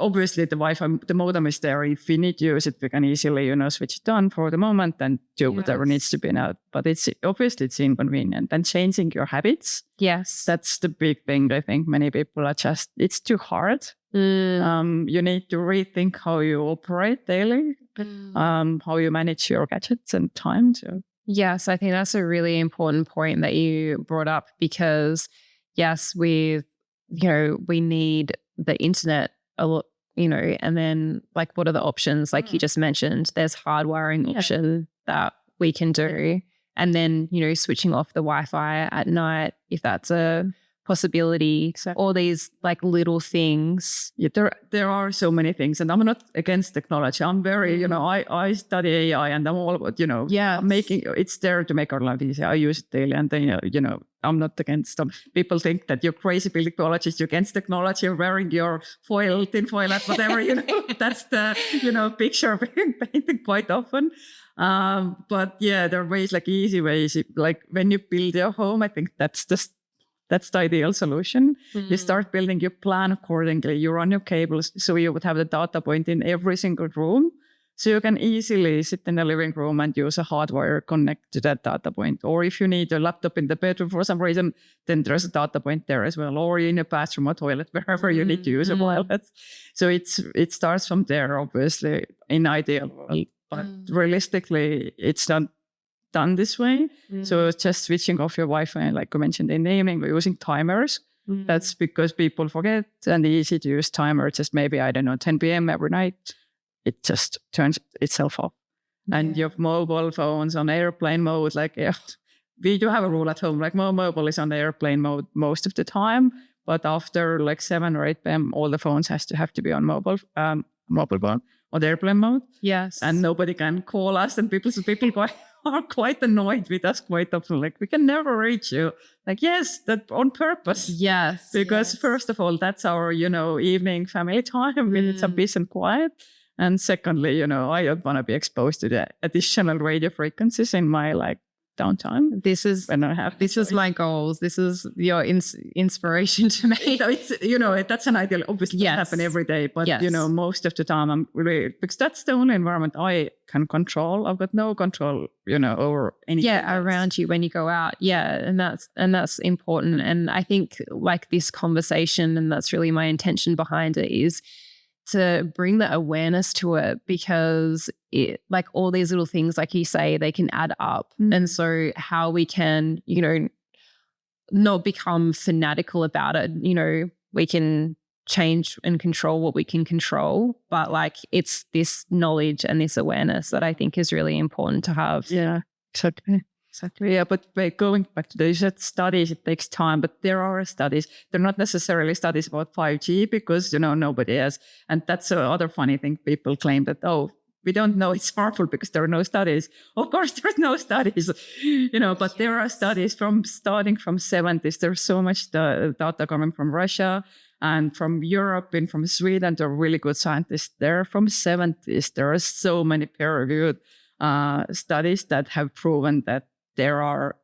Obviously, the Wi-Fi, the modem is there. If we need to use it, we can easily, switch it on for the moment and do whatever needs to be now. But it's inconvenient. And changing your habits. Yes. That's the big thing. I think many people are it's too hard. You need to rethink how you operate daily, how you manage your gadgets and time. So. Yes, I think that's a really important point that you brought up because, yes, we need the internet a lot, and then like what are the options? Like you just mentioned, there's hardwiring option that we can do. And then, switching off the Wi-Fi at night, if that's a possibility. Exactly. All these like little things. Yeah, there are so many things. And I'm not against technology. I'm very, I study AI and I'm all about, making it's there to make our life easier. I use it daily and then, I'm not against them. People think that you're crazy building biologist, you're against technology, you're wearing your tin foil hat, whatever, that's the, picture being painted quite often. But yeah, there are ways, like easy ways, like when you build your home, I think that's the ideal solution. You start building your plan accordingly. You run your cables so you would have the data point in every single room. So you can easily sit in the living room and use a hardwire connect to that data point. Or if you need a laptop in the bedroom for some reason, then there's a data point there as well. Or in a bathroom or toilet, wherever you need to use a wireless. So it starts from there, obviously, in ideal world. But realistically, it's not done this way. So just switching off your Wi-Fi, like I mentioned in the evening, we're using timers. That's because people forget and easy to use timer. Just maybe, 10 p.m. every night. It just turns itself off. And your mobile phones on airplane mode, we do have a rule at home, like my mobile is on airplane mode most of the time. But after like 7 or 8 p.m., all the phones have to be on mobile phone or airplane mode. Yes. And nobody can call us and people are quite annoyed with us quite often. Like, we can never reach you. Like, yes, that on purpose. Yes. Because first of all, that's our, evening family time. We need some peace and quiet. And secondly, I don't want to be exposed to the additional radio frequencies in my downtime. This is my goals. This is your inspiration to me. So it's, that's an ideal. Obviously, it doesn't happen every day, but most of the time I'm really, because that's the only environment I can control. I've got no control, over anything. Yeah, around you when you go out. Yeah, and that's important. And I think this conversation, and that's really my intention behind it, is to bring the awareness to it, because it, all these little things, like you say, they can add up. And so how we can, not become fanatical about it, we can change and control what we can control, but it's this knowledge and this awareness that I think is really important to have. Yeah, exactly. Exactly. Yeah, but going back to the studies, it takes time, but there are studies. They're not necessarily studies about 5G because, nobody has. And that's the other funny thing. People claim that, we don't know it's harmful because there are no studies. Of course, there's no studies, but there are studies starting from 70s. There's so much data coming from Russia and from Europe and from Sweden. There are really good scientists there from 70s. There are so many peer-reviewed studies that have proven that there are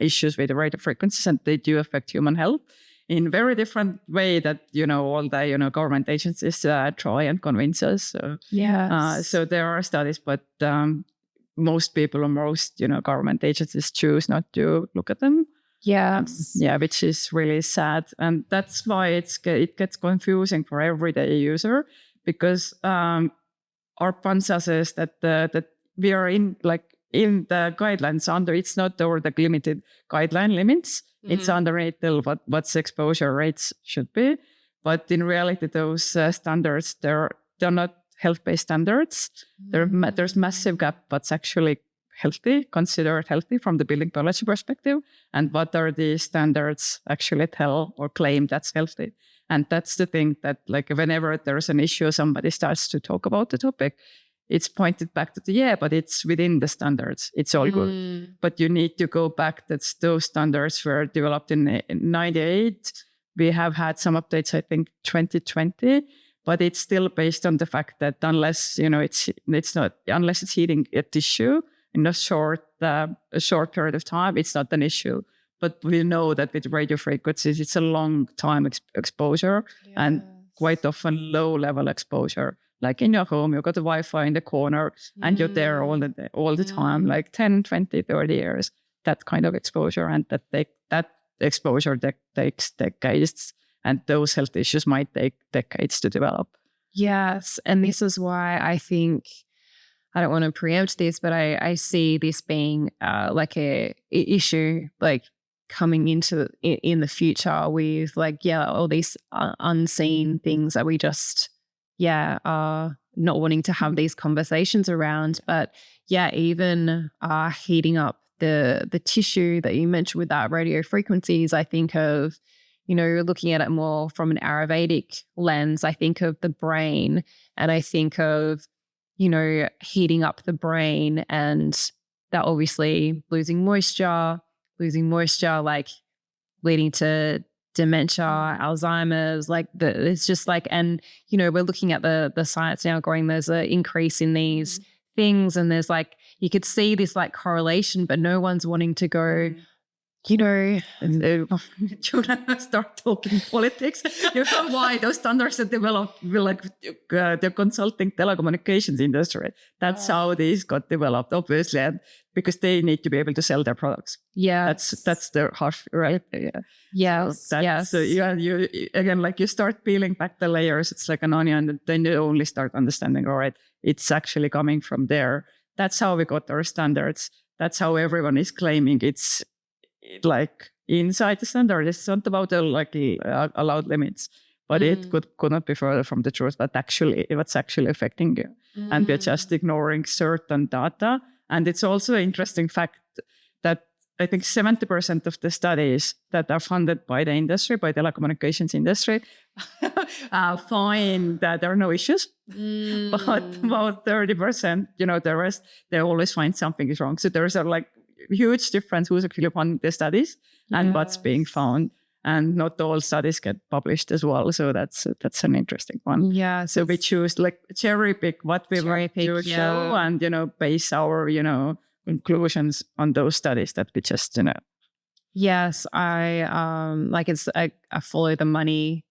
issues with the radio frequencies and they do affect human health in very different way that, all the, government agencies try and convince us. So, so there are studies, but most people or most, government agencies choose not to look at them. Yes. Which is really sad. And that's why it gets confusing for everyday user, because our PANSA says that we are in the guidelines it's not over the limited guideline limits. It's underneath what's exposure rates should be. But in reality, those standards, they're not health-based standards. There's massive gap what's actually healthy, considered healthy from the building biology perspective, and what are the standards actually tell or claim that's healthy. And that's the thing that whenever there's an issue, somebody starts to talk about the topic, it's pointed back to but it's within the standards. It's all good. But you need to go back. Those standards were developed in 98. We have had some updates, I think, 2020. but it's still based on the fact that unless, unless it's heating a tissue in a short period of time, it's not an issue. But we know that with radio frequencies, it's a long time exposure and quite often low level exposure. Like in your home, you've got the Wi-Fi in the corner and you're there all the time, like 10, 20, 30 years, that kind of exposure. And that exposure that takes decades, and those health issues might take decades to develop. Yes. And this is why I think, I don't want to preempt this, but I see this being like a issue, like coming into in the future with all these unseen things that we just are not wanting to have these conversations around. But even heating up the tissue that you mentioned with that radio frequencies, I think of, looking at it more from an Ayurvedic lens. I think of the brain, and I think of, heating up the brain, and that obviously losing moisture, like leading to dementia, Alzheimer's, it's just and, we're looking at the science now going, there's an increase in these things, and there's you could see this correlation, but no one's wanting to go, start talking politics. You know why those standards are developed, the consulting telecommunications industry. That's how these got developed, obviously, and because they need to be able to sell their products. Yeah, that's their harsh, right? Yeah. Yes. So you again, you start peeling back the layers. It's like an onion, and then you only start understanding. All right, it's actually coming from there. That's how we got our standards. That's how everyone is claiming it's inside the standard. It's not about allowed limits, but it could not be further from the truth. But actually, what's actually affecting you, and we're just ignoring certain data. And it's also an interesting fact that I think 70% of the studies that are funded by the industry, by the telecommunications industry, find that there are no issues. But about 30%, the rest, they always find something is wrong. So there's a huge difference who's actually funding the studies and what's being found. And not all studies get published as well. So that's an interesting one. Yeah. So we choose cherry pick what we want to show, and base our conclusions on those studies that we just Yes, I it's a follow the money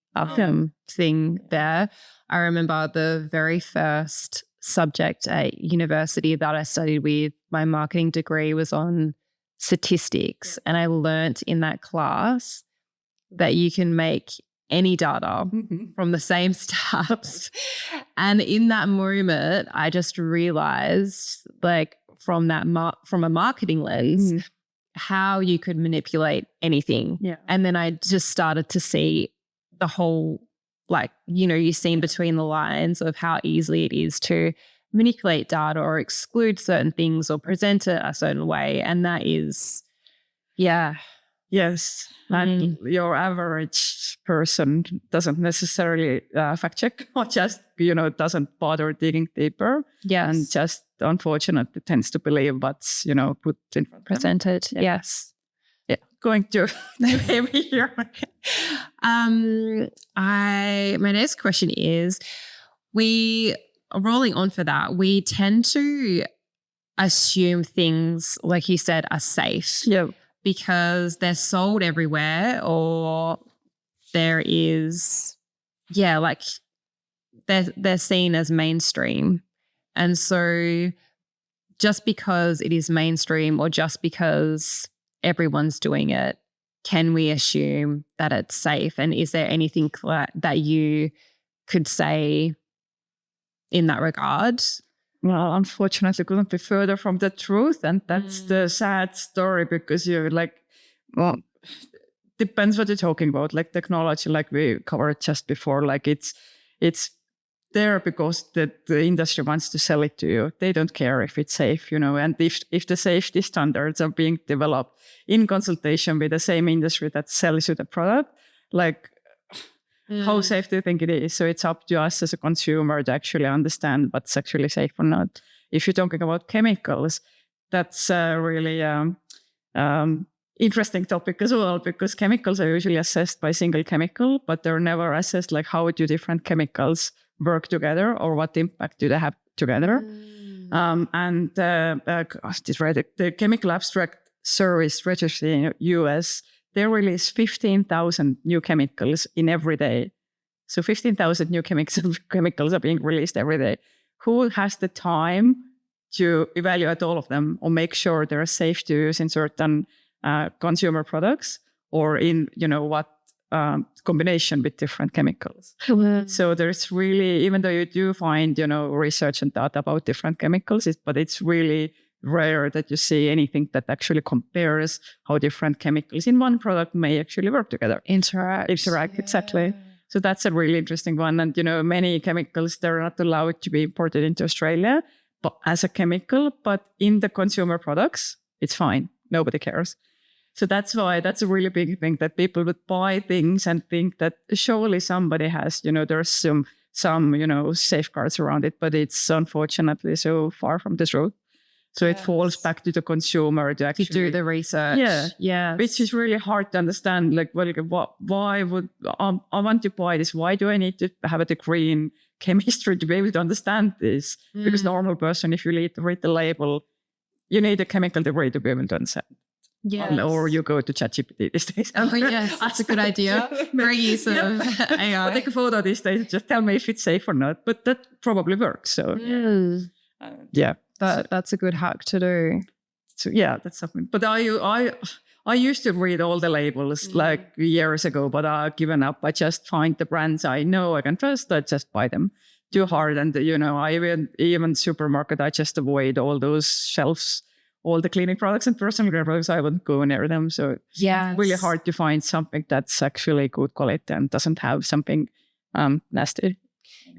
thing there. I remember the very first subject at university that I studied with my marketing degree was on statistics, and I learnt in that class that you can make any data from the same stats. And in that moment, I just realized, from a marketing lens, how you could manipulate anything. Yeah. And then I just started to see the whole, you've seen between the lines of how easily it is to manipulate data or exclude certain things or present it a certain way. And that is, Yes. And your average person doesn't necessarily fact check, or just, doesn't bother digging deeper. Yes. And just unfortunately tends to believe what's, put in front presented. Yes. Yeah. Going to heavy here. My next question is, rolling on for that, we tend to assume things, like you said, are safe. Yeah. Because they're sold everywhere, or there is, they're seen as mainstream. And so just because it is mainstream, or just because everyone's doing it, can we assume that it's safe? And is there anything that you could say in that regard? Well, unfortunately, couldn't be further from the truth. And that's the sad story, because you're depends what you're talking about. Technology, we covered just before, it's there because the industry wants to sell it to you. They don't care if it's safe, and if the safety standards are being developed in consultation with the same industry that sells you the product, how safe do you think it is? So it's up to us as a consumer to actually understand what's actually safe or not. If you're talking about chemicals, that's really interesting topic as well, because chemicals are usually assessed by single chemical, but they're never assessed like how do different chemicals work together or what impact do they have together. The Chemical Abstract Service Registry in US, they release 15,000 new chemicals in every day. So 15,000 new chemicals are being released every day. Who has the time to evaluate all of them or make sure they're safe to use in certain consumer products or in, what combination with different chemicals. So there's really, even though you do find, research and data about different chemicals, but it's really rare that you see anything that actually compares how different chemicals in one product may actually work together. Interact, exactly. So that's a really interesting one. And, many chemicals, they're not allowed to be imported into Australia but as a chemical, but in the consumer products, it's fine. Nobody cares. So that's why that's a really big thing, that people would buy things and think that surely somebody has, there's some safeguards around it, but it's unfortunately so far from the truth. So it falls back to the consumer to actually do the research. Yeah. Which is really hard to understand. Like, why would I want to buy this? Why do I need to have a degree in chemistry to be able to understand this? Because normal person, if you read the label, you need a chemical degree to be able to understand. Yes. Or you go to ChatGPT these days. Oh, yes, that's a good idea. Very use of AI. Or take a photo these days, just tell me if it's safe or not. But that probably works. So, That's a good hack to do. So, that's something. But I used to read all the labels like years ago, but I've given up. I just find the brands I know I can trust. I just buy them. Too hard. And, I even supermarket, I just avoid all those shelves. All the cleaning products and personal care products, I wouldn't go near them. So it's really hard to find something that's actually good quality and doesn't have something nasty.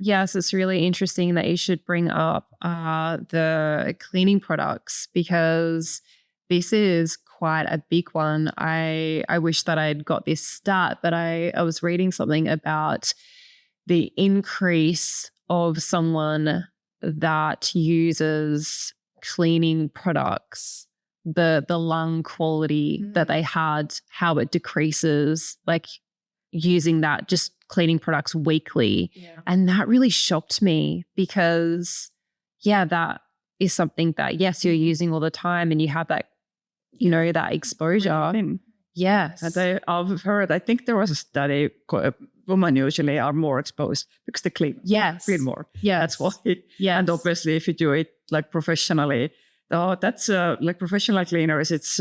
Yes, it's really interesting that you should bring up the cleaning products, because this is quite a big one. I wish that I'd got this stat, but I was reading something about the increase of someone that uses cleaning products, the lung quality that they had, how it decreases, like using that, just cleaning products weekly. And that really shocked me, because that is something that, yes, you're using all the time and you have that, that exposure. Yes. And I've heard, I think there was a study, women usually are more exposed because they clean. Clean more. That's why. And obviously if you do it like professionally, that's like professional cleaners. It's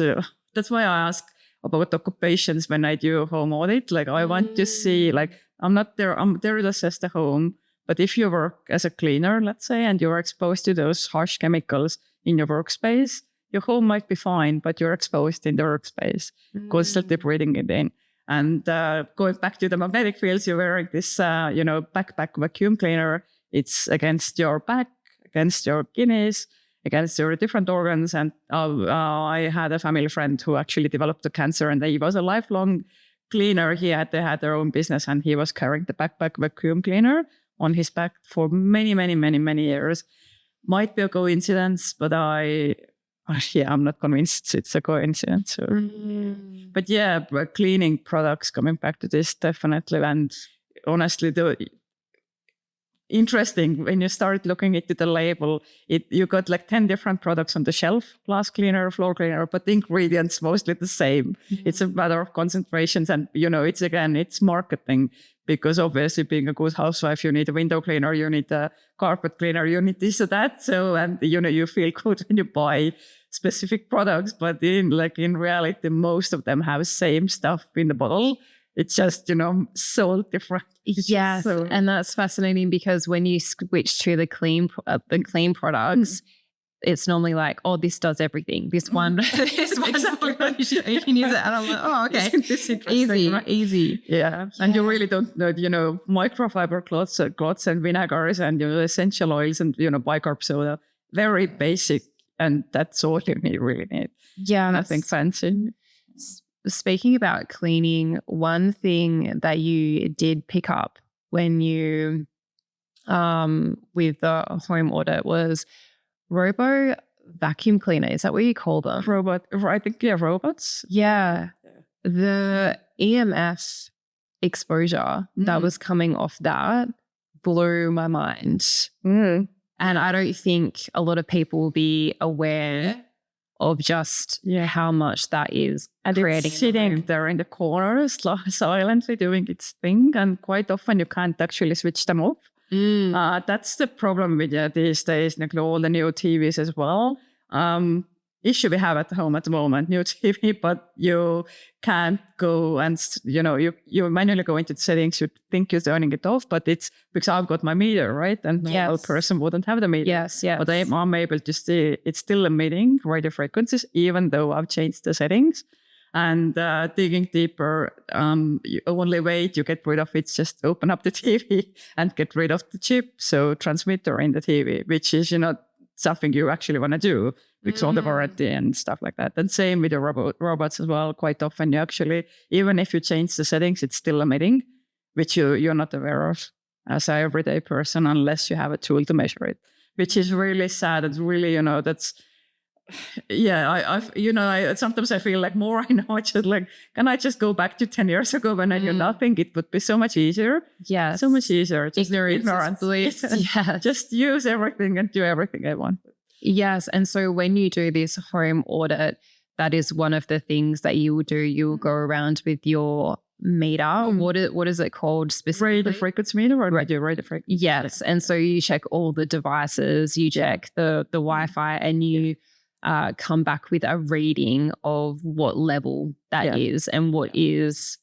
that's why I ask about occupations when I do home audit. Like I want to see, like I'm there to assess the home, but if you work as a cleaner, let's say, and you're exposed to those harsh chemicals in your workspace, your home might be fine, but you're exposed in the workspace, constantly breathing it in. And going back to the magnetic fields, you're wearing this, backpack vacuum cleaner. It's against your back, against your kidneys, against your different organs. And I had a family friend who actually developed a cancer, and he was a lifelong cleaner. They had their own business, and he was carrying the backpack vacuum cleaner on his back for many, many, many, many years. Might be a coincidence, but I'm not convinced it's a coincidence. But cleaning products, coming back to this, definitely. And honestly, interesting when you start looking into the label, you got like 10 different products on the shelf, glass cleaner, floor cleaner, but the ingredients mostly the same. It's a matter of concentrations, and it's marketing, because obviously being a good housewife, you need a window cleaner, you need a carpet cleaner, you need this or that. So, and you feel good when you buy specific products, but in reality, most of them have the same stuff in the bottle. It's just, so different. Yes. And that's fascinating, because when you switch to the clean products, it's normally like, oh, this does everything. This one, exactly. You can use it. And I'm like, oh, okay. Isn't this Easy, right? easy. Yeah. And you really don't know, microfiber cloths and vinegars and, essential oils and, bicarb soda. Very basic. And that's all you really need. Yeah. Nothing fancy. Speaking about cleaning, one thing that you did pick up when you, with the home audit, was vacuum cleaner. Is that what you call them? I think, yeah, robots. Yeah. The EMF exposure that was coming off that blew my mind. And I don't think a lot of people will be aware of just how much that is and creating. It's sitting there in the corner, silently doing its thing. And quite often you can't actually switch them off. That's the problem with these days, like all the new TVs as well. Issue we have at home at the moment, new TV, but you can't go and, you manually go into the settings, you think you're turning it off, but it's because I've got my meter, right? And no other person wouldn't have the meter. Yes. But I'm able to see it's still emitting radio frequencies, even though I've changed the settings. And digging deeper, only way you get rid of it is just open up the TV and get rid of the chip, so transmitter in the TV, which is, something you actually want to do because all the warranty and stuff like that. And same with the robots as well. Quite often you actually, even if you change the settings, it's still emitting, which you're not aware of as an everyday person unless you have a tool to measure it, which is really sad. It's really, that's... I sometimes I feel like more I know, just like, can I just go back to 10 years ago when I knew nothing? It would be so much easier. Yeah. So much easier. Just ignorance. Yes. Just use everything and do everything I want. Yes. And so when you do this home audit, that is one of the things that you will do. You will go around with your meter. What is it called specifically? Radio frequency meter or radio frequency? Yes. And so you check all the devices, you check the Wi-Fi, and you come back with a reading of what level that is and what is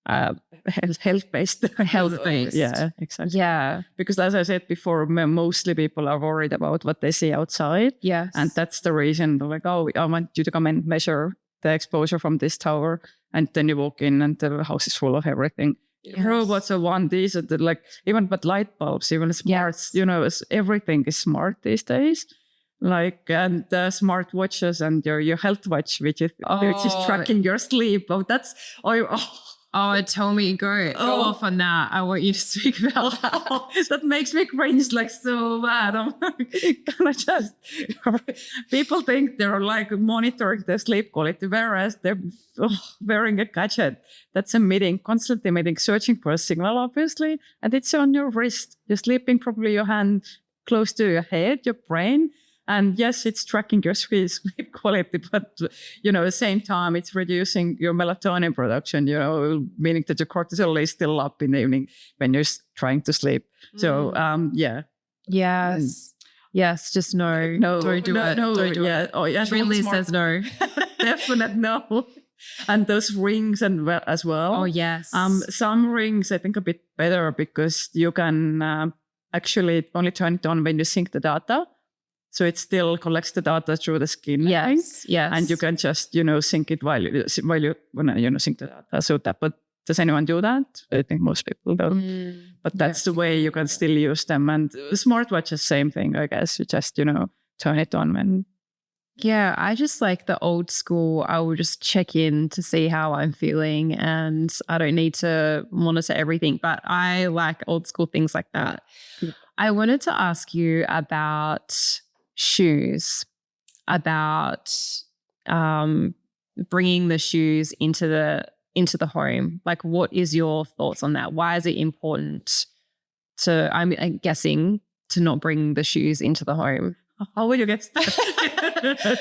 health-based. Health-based. Yeah, exactly. Yeah. Because as I said before, mostly people are worried about what they see outside. Yes. And that's the reason they're like, oh, I want you to come and measure the exposure from this tower. And then you walk in and the house is full of everything. Yes. Robots are one. These are but light bulbs, even smarts, everything is smart these days. And smart watches and your health watch, which is tracking your sleep. Tell me, go off on that. I want you to speak about that. That makes me cringe like so bad. People think they're like monitoring their sleep quality, whereas they're wearing a gadget that's constantly emitting, searching for a signal, obviously, and it's on your wrist. You're sleeping, probably your hand close to your head, your brain. And yes, it's tracking your sleep quality, but, at the same time, it's reducing your melatonin production, meaning that your cortisol is still up in the evening when you're trying to sleep. So, Yes. Yes, just no. Don't do it. Don't do it. Oh, yeah. Trinn-Liis says no. Definite no. And those rings as well. Oh, yes. Some rings, I think, a bit better because you can actually only turn it on when you sync the data. So it still collects the data through the skin. Yes. And you can just, sync it while you sync the data. So but does anyone do that? I think most people don't. But that's the way you can still use them. And the smartwatch, same thing, I guess. You just, turn it on when. Yeah, I just like the old school. I will just check in to see how I'm feeling, and I don't need to monitor everything. But I like old school things like that. Yeah. I wanted to ask you about shoes, about bringing the shoes into the home. Like, what is your thoughts on that? Why is it important I'm guessing, to not bring the shoes into the home? How will you get started?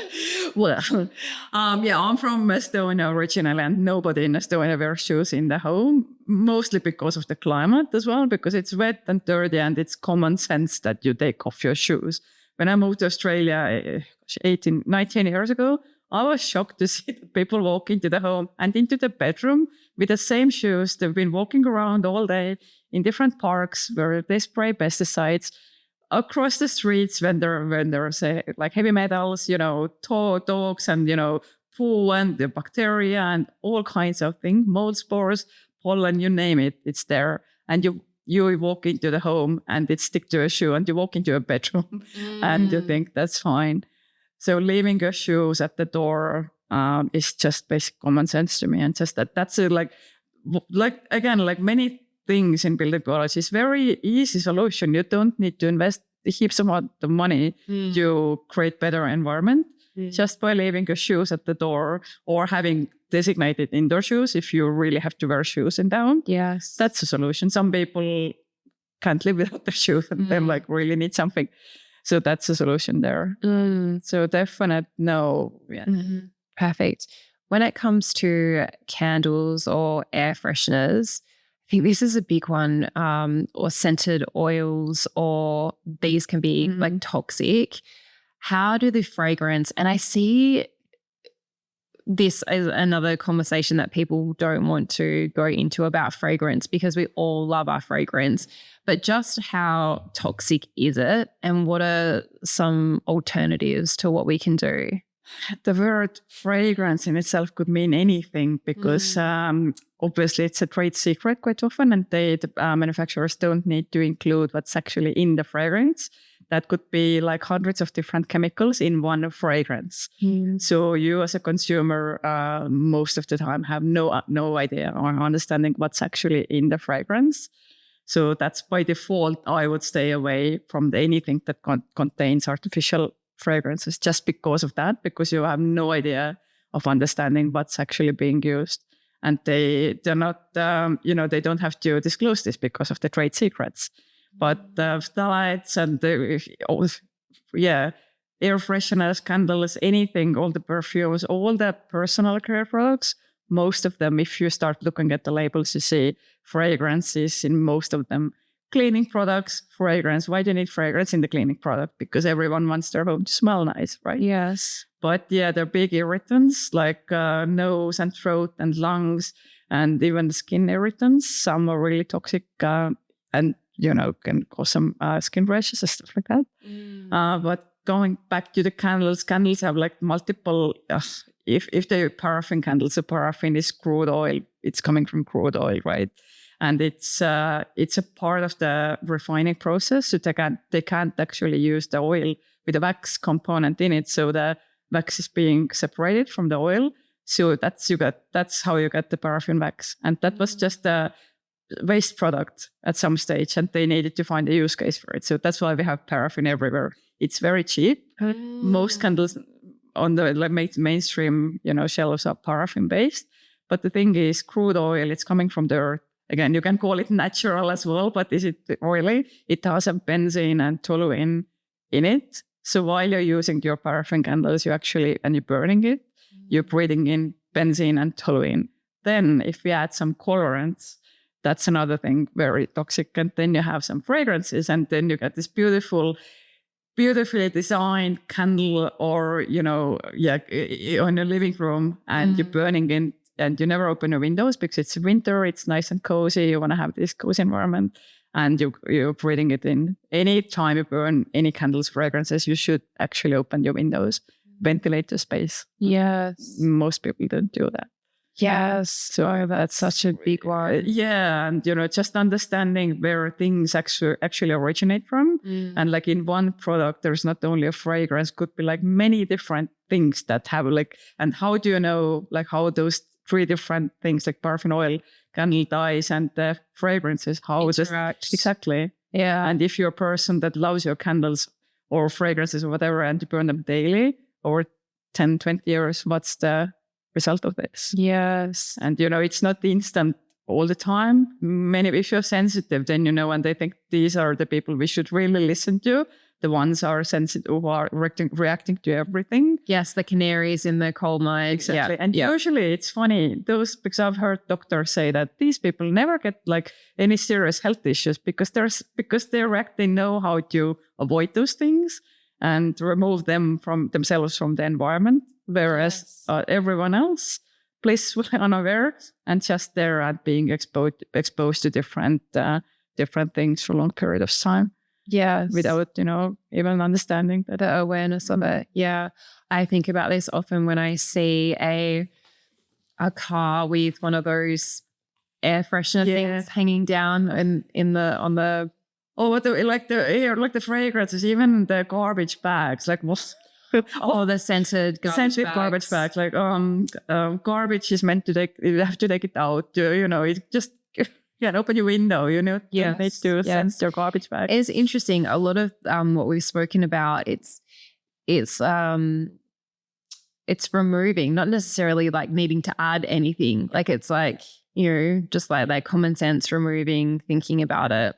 Well, I'm from Estonia originally, and nobody in Estonia wears shoes in the home, mostly because of the climate as well, because it's wet and dirty, and it's common sense that you take off your shoes. When I moved to Australia 19 years ago, I was shocked to see people walk into the home and into the bedroom with the same shoes. They've been walking around all day in different parks where they spray pesticides across the streets when there's like heavy metals, dogs and, poo and the bacteria and all kinds of things, mold spores, pollen, you name it, it's there. And you walk into the home and it stick to a shoe, and you walk into a bedroom and you think that's fine. So leaving your shoes at the door is just basic common sense to me. And just that's like many things in building biology, it's very easy solution. You don't need to invest heaps amount of money to create better environment just by leaving your shoes at the door or having designated indoor shoes if you really have to wear shoes in town. Yes. That's a solution. Some people can't live without their shoes and they like really need something. So that's a solution there. So definite no. Yeah. Perfect. When it comes to candles or air fresheners, I think this is a big one, or scented oils, or these can be like toxic. How do the fragrance, and I see this as another conversation that people don't want to go into about fragrance because we all love our fragrance, but just how toxic is it and what are some alternatives to what we can do? The word fragrance in itself could mean anything because obviously it's a trade secret quite often, and the manufacturers don't need to include what's actually in the fragrance. That could be like hundreds of different chemicals in one fragrance. So you as a consumer most of the time have no idea or understanding what's actually in the fragrance. So that's by default, I would stay away from anything that contains artificial fragrances just because of that, because you have no idea of understanding what's actually being used. And they're not, they don't have to disclose this because of the trade secrets. But the phthalates and air fresheners, candles, anything, all the perfumes, all the personal care products, most of them, if you start looking at the labels, you see fragrances in most of them. Cleaning products, fragrance. Why do you need fragrance in the cleaning product? Because everyone wants their home to smell nice, right? Yes. But yeah, they're big irritants like nose and throat and lungs and even skin irritants. Some are really toxic and can cause some skin rashes and stuff like that. But going back to the candles have like multiple. If they're paraffin candles, the paraffin is crude oil. It's coming from crude oil, right? And it's a part of the refining process. So they can't actually use the oil with a wax component in it. So the wax is being separated from the oil. So that's how you get the paraffin wax. And that was just a waste product at some stage, and they needed to find a use case for it. So that's why we have paraffin everywhere. It's very cheap. Most candles on the mainstream, shelves are paraffin based. But the thing is, crude oil, it's coming from the earth. Again, you can call it natural as well, but is it oily? It has a benzene and toluene in it. So while you're using your paraffin candles, and you're burning it, you're breathing in benzene and toluene. Then if we add some colorants, that's another thing, very toxic. And then you have some fragrances, and then you get this beautifully designed candle or, in your living room, and you're burning in. And you never open your windows because it's winter, it's nice and cozy. You want to have this cozy environment, and you're breathing it in. Any time you burn any candles, fragrances, you should actually open your windows, ventilate the space. Yes. Most people don't do that. Yes. So that's such a big one. Yeah. And, just understanding where things actually originate from. And like in one product, there's not only a fragrance, could be like many different things that have and how do you know how those 3 different things like paraffin oil, candle dyes, and the fragrances, how is it? Exactly. Yeah. And if you're a person that loves your candles or fragrances or whatever, and you burn them daily or 10, 20 years, what's the result of this? Yes. And, it's not instant all the time. If you're sensitive, then, and they think these are the people we should really listen to. The ones are sensitive, who are reacting to everything. Yes, the canaries in the coal mine. Exactly. Yeah. And usually it's funny, because I've heard doctors say that these people never get any serious health issues because they know how to avoid those things and remove them from themselves from the environment. Whereas everyone else blissfully unaware and just there at being exposed to different things for a long period of time. Yes. Without, even understanding the awareness of it. Yeah. I think about this often when I see a car with one of those air freshener things hanging down on the the fragrances, even the garbage bags, the scented garbage bags. Garbage is meant to you have to take it out. It just Yeah, and open your window, you know, Yes, don't need to send your garbage bag. It's interesting. A lot of what we've spoken about, it's removing, not necessarily like needing to add anything. Like it's like, you know, just like common sense, removing, thinking about it.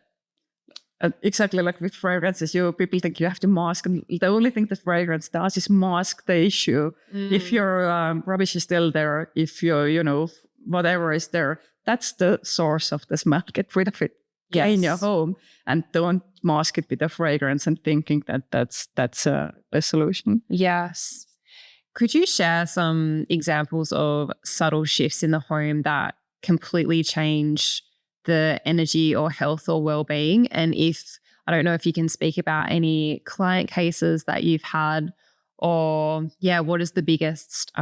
Exactly like with fragrances, people think you have to mask, and the only thing that fragrance does is mask the issue. If your rubbish is still there, if you know, whatever is there, that's the source of the smell. Get rid of it. In your home, and don't mask it with a fragrance and thinking that that's a solution. Yes. Could you share some examples of subtle shifts in the home that completely change the energy or health or well-being? And I don't know if you can speak about any client cases that you've had, or what is the biggest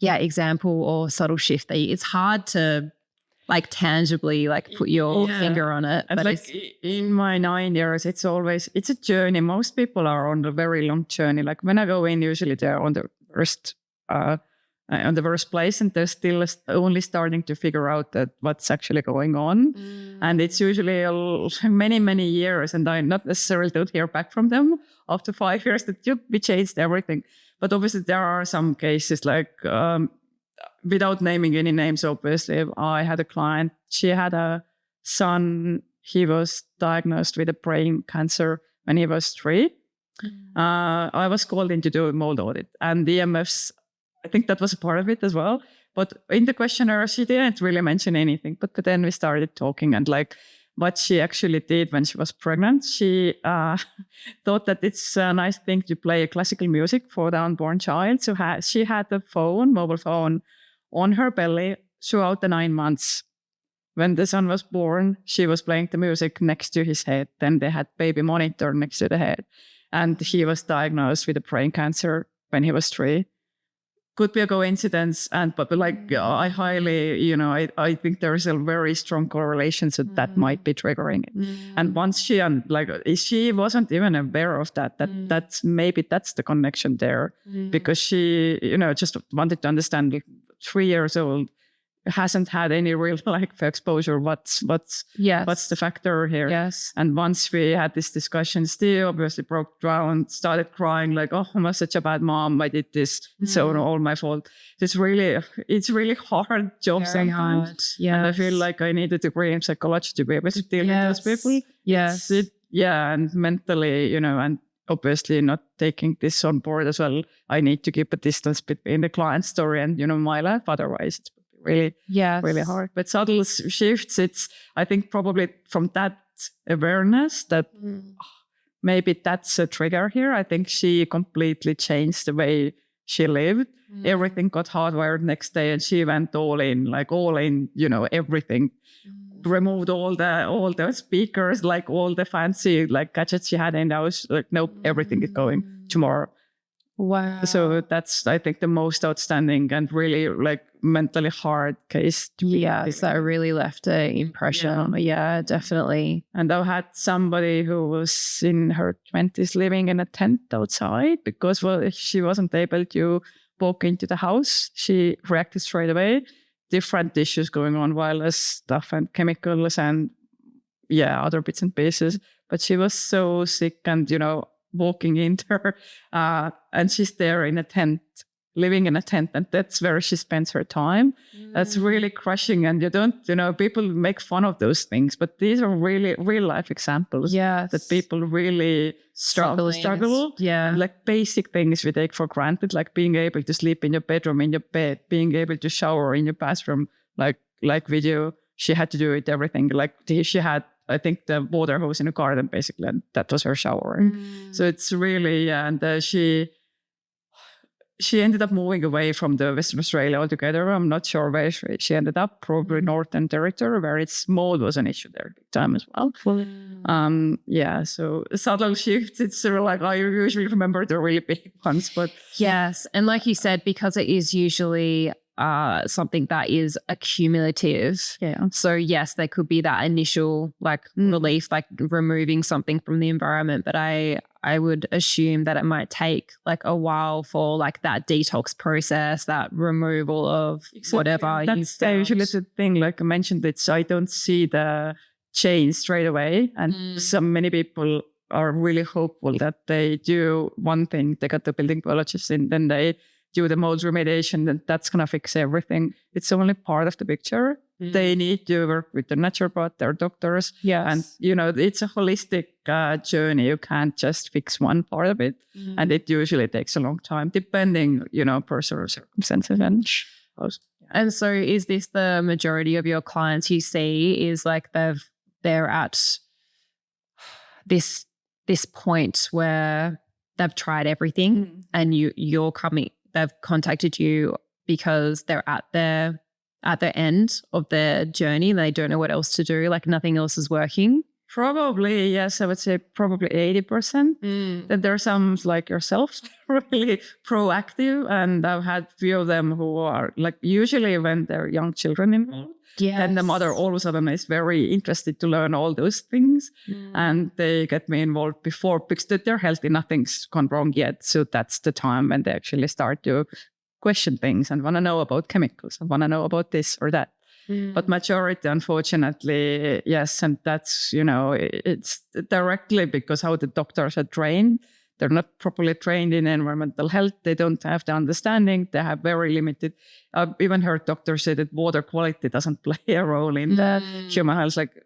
example or subtle shift that it's hard to like tangibly like put your finger on it. And but like in my 9 years, it's a journey. Most people are on a very long journey. Like when I go in, usually they're on the worst place, and they're still only starting to figure out that what's actually going on. And it's usually many, many years, and I not necessarily don't hear back from them after 5 years that we changed everything. But obviously there are some cases like, without naming any names, obviously, I had a client. She had a son. He was diagnosed with a brain cancer when he was 3. I was called in to do a mold audit, and the EMFs, I think that was a part of it as well. But in the questionnaire, she didn't really mention anything. But then we started talking, and like what she actually did when she was pregnant, she thought that it's a nice thing to play classical music for the unborn child. So she had a mobile phone, on her belly throughout the 9 months. When the son was born, she was playing the music next to his head. Then they had baby monitor next to the head. And he was diagnosed with a brain cancer when he was 3. Could be a coincidence. But like, I highly, I think there is a very strong correlation. So that might be triggering it. And once she wasn't even aware of that's the connection there, because she, just wanted to understand, 3 years old, hasn't had any real life exposure. What's the factor here? Yes. And once we had this discussion, Steve obviously broke down, started crying like, "Oh, I'm such a bad mom. I did this. It's all my fault." It's really hard job sometimes. Yeah. And I feel like I need a degree in psychology to be able to deal with those people. Yes. And mentally, and obviously not taking this on board as well. I need to keep a distance between the client story and, my life. Otherwise, it's really hard. But subtle shifts, I think probably from that awareness that maybe that's a trigger here. I think she completely changed the way she lived. Everything got hardwired next day, and she went all in, everything. Removed all the speakers, like all the fancy like gadgets she had in the house. Like, nope, everything is going tomorrow. Wow. So that's, I think, the most outstanding and really like mentally hard case. That really left an impression. Yeah, definitely. And I had somebody who was in her 20s living in a tent outside because, she wasn't able to walk into the house. She reacted straight away. Different issues going on, wireless stuff and chemicals and other bits and pieces. But she was so sick and, walking into her and she's there in a tent, living in a tent, and that's where she spends her time. That's really crushing. And people make fun of those things, but these are really real life examples that people really struggle. Yeah. Like basic things we take for granted, like being able to sleep in your bedroom, in your bed, being able to shower in your bathroom, like with you. She had to do it, everything. Like she had, I think, the water hose in the garden, basically, and that was her shower. So it's really, and she ended up moving away from the Western Australia altogether. I'm not sure where she ended up, probably Northern Territory, where it's mold was an issue there big time as well. So subtle shifts, it's sort of like I usually remember the really big ones, but yes. And like you said, because it is usually something that is accumulative. Yeah. So yes, there could be that initial like relief, like removing something from the environment, but I would assume that it might take like a while for like that detox process, that removal of whatever. That's usually the thing. Like I mentioned, I don't see the change straight away, and so many people are really hopeful that they do one thing, they got the building biologist, and then they do the mold remediation, and that's going to fix everything. It's only part of the picture. They need to work with the naturopath, their doctors. Yes. And, you know, it's a holistic journey. You can't just fix one part of it. And it usually takes a long time, depending, you know, personal circumstances. And so is this the majority of your clients you see is like they're at this point where they've tried everything and they've contacted you because they're at their end of their journey. They don't know what else to do. Like nothing else is working. Probably, yes. I would say probably 80%. Then there are some like yourself, really proactive. And I've had few of them who are like usually when they're young children involved. Yeah. And the mother all of a sudden is very interested to learn all those things. And they get me involved before because they're healthy, nothing's gone wrong yet. So that's the time when they actually start to question things and want to know about chemicals and want to know about this or that. But majority, unfortunately, yes. And that's, you know, it's directly because how the doctors are trained. They're not properly trained in environmental health. They don't have the understanding. They have very limited. I've even heard doctors say that water quality doesn't play a role in that. Human health, like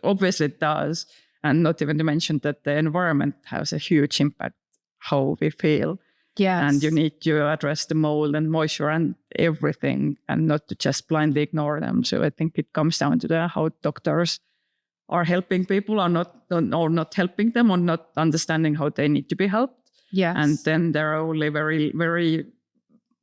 obviously it does. And not even to mention that the environment has a huge impact how we feel. Yes. And you need to address the mold and moisture and everything and not to just blindly ignore them. So I think it comes down to how doctors are helping people or not helping them or not understanding how they need to be helped. Yes. And then there are only very, very,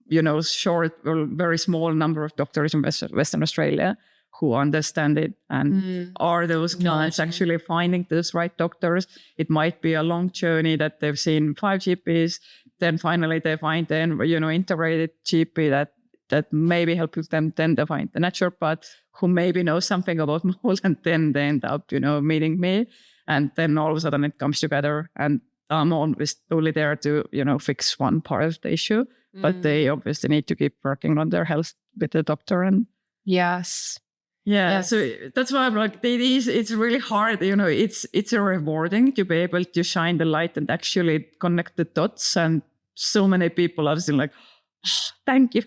you know, short or very small number of doctors in Western Australia who understand it. And are those clients actually finding those right doctors? It might be a long journey that they've seen 5 GPs. Then finally they find an, you know, integrated GP that maybe helps them. Then they find the naturopath who maybe knows something about mold, and then they end up, you know, meeting me. And then all of a sudden it comes together, and I'm always only there to, you know, fix one part of the issue. But they obviously need to keep working on their health with the doctor. And yes. Yeah, yes. So that's why I'm like, it's really hard, you know, it's rewarding to be able to shine the light and actually connect the dots. And so many people have been like, oh, thank you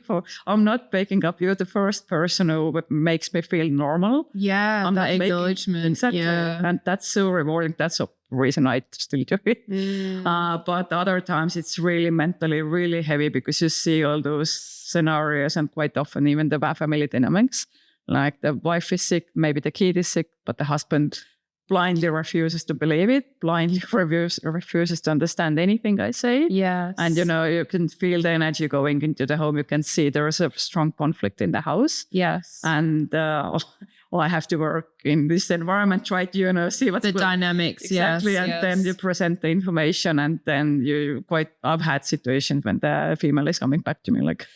I'm not picking up. You're the first person who makes me feel normal. Yeah, I'm that acknowledgement. Exactly. Yeah. And that's so rewarding. That's the reason I still do it. But other times it's really mentally really heavy because you see all those scenarios and quite often even the family dynamics. Like the wife is sick, maybe the kid is sick, but the husband blindly refuses to believe it, blindly refuses to understand anything I say. Yes. And, you know, you can feel the energy going into the home. You can see there is a strong conflict in the house. Yes. And I have to work in this environment, try to, you know, see what's the dynamics. Exactly. Yes, and then you present the information, and then I've had situations when the female is coming back to me like,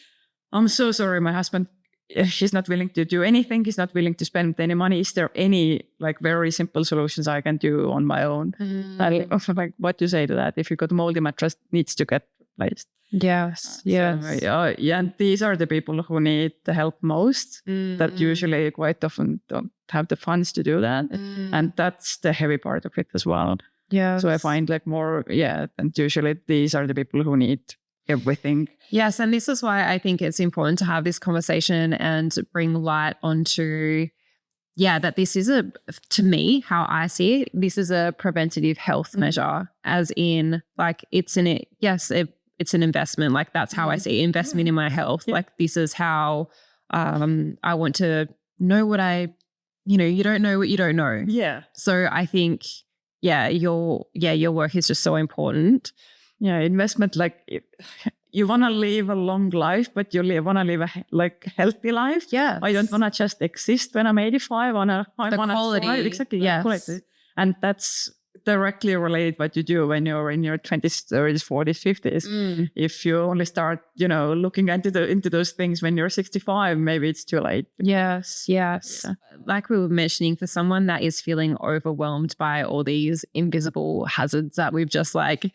I'm so sorry, my husband, he's not willing to do anything. He's not willing to spend any money. Is there any like very simple solutions I can do on my own? I'm like, what do you say to that? If you got a moldy mattress, needs to get replaced. Yes. Yes. So, and these are the people who need the help most. That usually quite often don't have the funds to do that, and that's the heavy part of it as well. Yeah. So I find like more, and usually these are the people who need everything. Yes. And this is why I think it's important to have this conversation and bring light onto, that this is to me, how I see it, this is a preventative health measure, as in like it's an investment. Like that's how I see it, investment in my health. Yeah. Like this is how I want to know what you don't know what you don't know. Yeah. So I think, your work is just so important. Yeah, investment, like you want to live a long life, but you want to live a healthy life. Yeah. I don't want to just exist when I'm 85. I want to quality. Exactly. Yes. Quality. And that's directly relate what you do when you're in your 20s, 30s, 40s, 50s. If you only start, looking into those things when you're 65, maybe it's too late. Yes. Yeah. Like we were mentioning, for someone that is feeling overwhelmed by all these invisible hazards that we've just like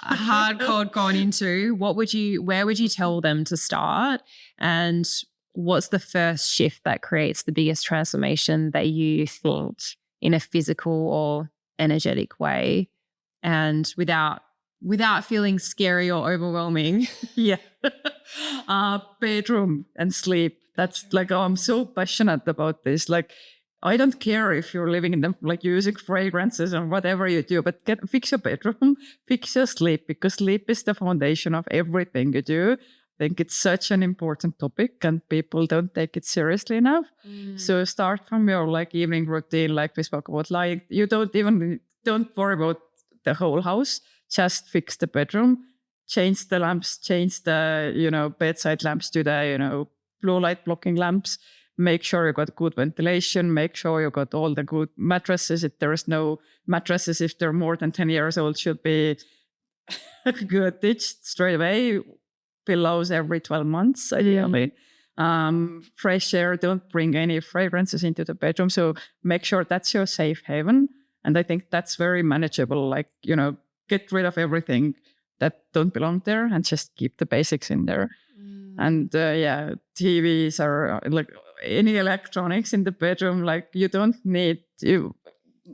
hardcore gone into, where would you tell them to start? And what's the first shift that creates the biggest transformation that you think in a physical or energetic way, and without feeling scary or overwhelming? Yeah. Bedroom and sleep. That's like, I'm so passionate about this. Like, I don't care if you're living in them, like using fragrances and whatever you do, but fix your bedroom, fix your sleep, because sleep is the foundation of everything you do. I think it's such an important topic and people don't take it seriously enough. So start from your like evening routine, like we spoke about. Like, you don't worry about the whole house, just fix the bedroom, change the lamps, change the, bedside lamps to the, blue light blocking lamps. Make sure you got good ventilation. Make sure you got all the good mattresses. If there is no mattresses, if they're more than 10 years old, should be good ditched straight away. Pillows every 12 months, ideally. Fresh air. Don't bring any fragrances into the bedroom. So make sure that's your safe haven. And I think that's very manageable. Like, get rid of everything that don't belong there and just keep the basics in there. And TVs are like any electronics in the bedroom. Like, you don't need to.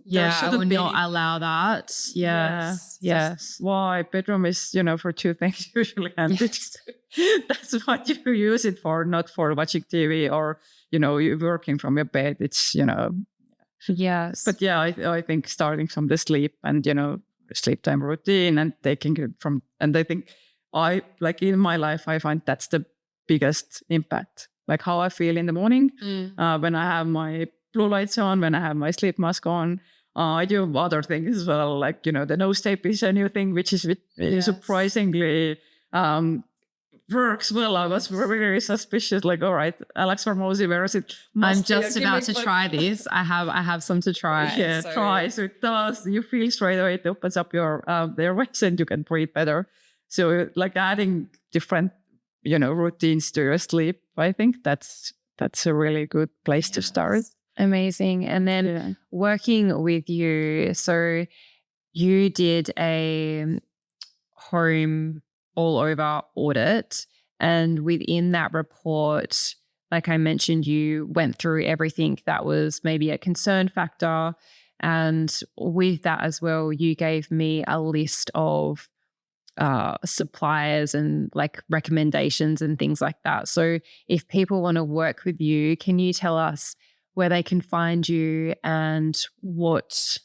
Yeah, I would not allow that. Yes. Why? Bedroom is, for two things usually. And that's what you use it for, not for watching TV or, you're working from your bed. It's, Yes. But yeah, I think starting from the sleep and, sleep time routine and taking it from, and I think in my life, I find that's the biggest impact. Like how I feel in the morning when I have my blue lights on, when I have my sleep mask on. I do other things as well. Like, the nose tape is a new thing, which is surprisingly works well. I was very suspicious. Like, all right, Alex Hormozy, where is it? I'm just about to try this. I have some to try. Yeah, try. So it does. You feel straight away. It opens up your airways and you can breathe better. So like adding different, routines to your sleep, I think that's a really good place to start. Amazing. And then working with you, so you did a home all over audit, and within that report, like I mentioned, you went through everything that was maybe a concern factor, and with that as well, you gave me a list of suppliers and like recommendations and things like that. So if people want to work with you, can you tell us where they can find you and what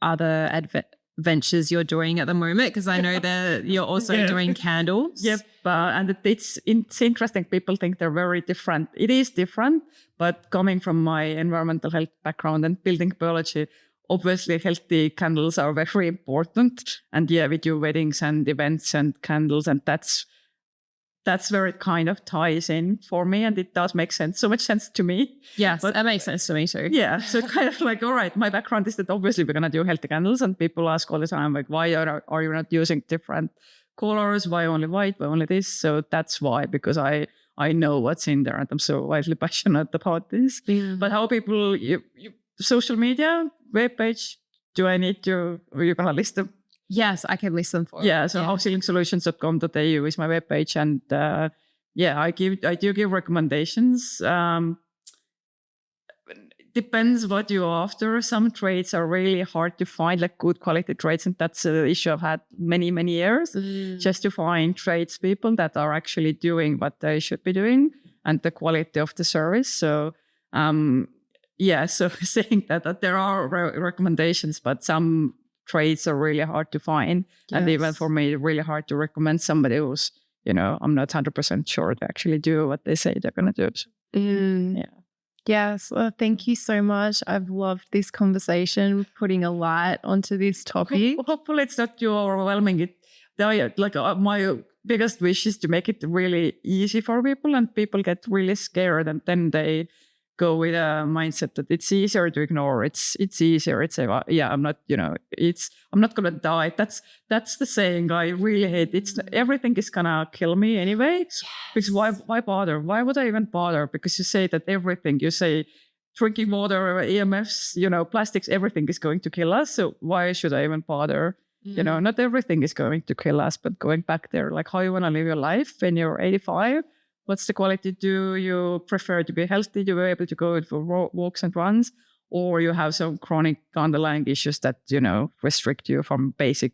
other adventures you're doing at the moment? Because I know that you're also doing candles. Yep. And it's interesting. People think they're very different. It is different, but coming from my environmental health background and building biology, obviously healthy candles are very important. And we do weddings and events and candles, and that's where it kind of ties in for me, and it does make sense. So much sense to me. Yes, but that makes sense to me too. Yeah, so kind of like, all right, my background is that obviously we're going to do healthy candles, and people ask all the time, like, why are you not using different colors? Why only white? Why only this? So that's why, because I know what's in there, and I'm so widely passionate about this. Yeah. But how people, social media, webpage, do I need to, are you going to list them? Yes, I can list them for you. Yeah, so houseshealingsolutions.com.au is my webpage, and I do give recommendations. Depends what you're after. Some trades are really hard to find, like good quality trades, and that's an issue I've had many years. Just to find tradespeople that are actually doing what they should be doing and the quality of the service. So so saying that there are recommendations, but some trades are really hard to find. Yes. And even for me, really hard to recommend somebody who's, I'm not 100% sure to actually do what they say they're going to do. Yeah. Yes. Well, thank you so much. I've loved this conversation, putting a light onto this topic. Hopefully it's not too overwhelming. My biggest wish is to make it really easy for people, and people get really scared, and then they go with a mindset that it's easier to ignore. It's easier. I'm not, I'm not gonna die. That's the saying I really hate. It's everything is gonna kill me anyway. Yes. Because why bother? Why would I even bother? Because you say that everything, you say drinking water, EMFs, plastics, everything is going to kill us. So why should I even bother? Not everything is going to kill us, but going back there, like how you want to live your life when you're 85, what's the quality? Do you prefer to be healthy? Do you be able to go for walks and runs? Or you have some chronic underlying issues that, restrict you from basic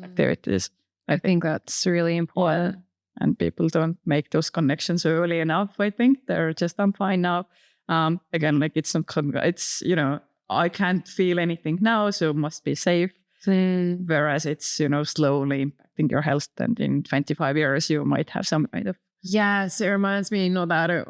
activities? I think that's really important. Yeah. And people don't make those connections early enough, I think. They're just, I'm fine now. Again, like it's I can't feel anything now, so it must be safe. Whereas it's, slowly impacting your health. And in 25 years, you might have some kind of. Yes, it reminds me, not that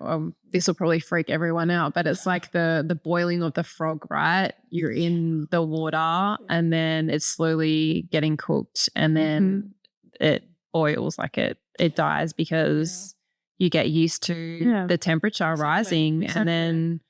this will probably freak everyone out, but it's like the boiling of the frog, right? You're in the water and then it's slowly getting cooked and then it boils, like it dies because you get used to the temperature rising and then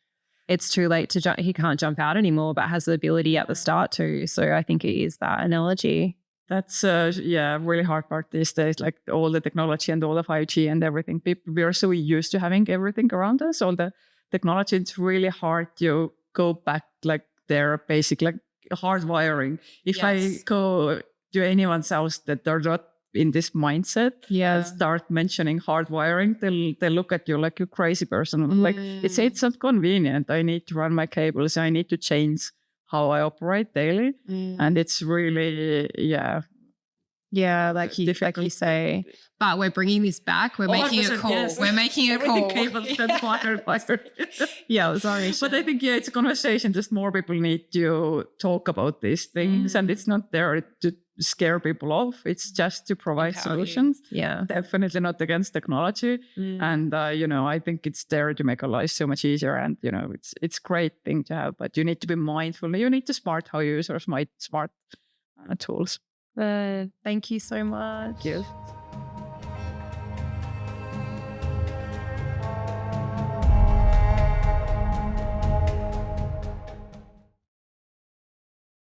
it's too late to jump. He can't jump out anymore, but has the ability at the start to. So I think it is that analogy. That's really hard part these days, like all the technology and all the 5G and everything. We are so used to having everything around us, all the technology. It's really hard to go back like their basic, like hardwiring. If I go to anyone's house that they're not in this mindset and start mentioning hardwiring, they'll look at you like you're a crazy person. Like it's not convenient. I need to run my cables. I need to change how I operate daily. And it's really, like you say. But we're bringing this back. We're making it cool. Yes. We're making it cool. Cables and water. Sorry. But I think, it's a conversation. Just more people need to talk about these things. And it's not there to scare people off. It's just to provide solutions. Yeah. Definitely not against technology. And, I think it's there to make our lives so much easier. And, it's a great thing to have, but you need to be mindful. You need to smart how you use our smart tools. Thank you so much. Thank you.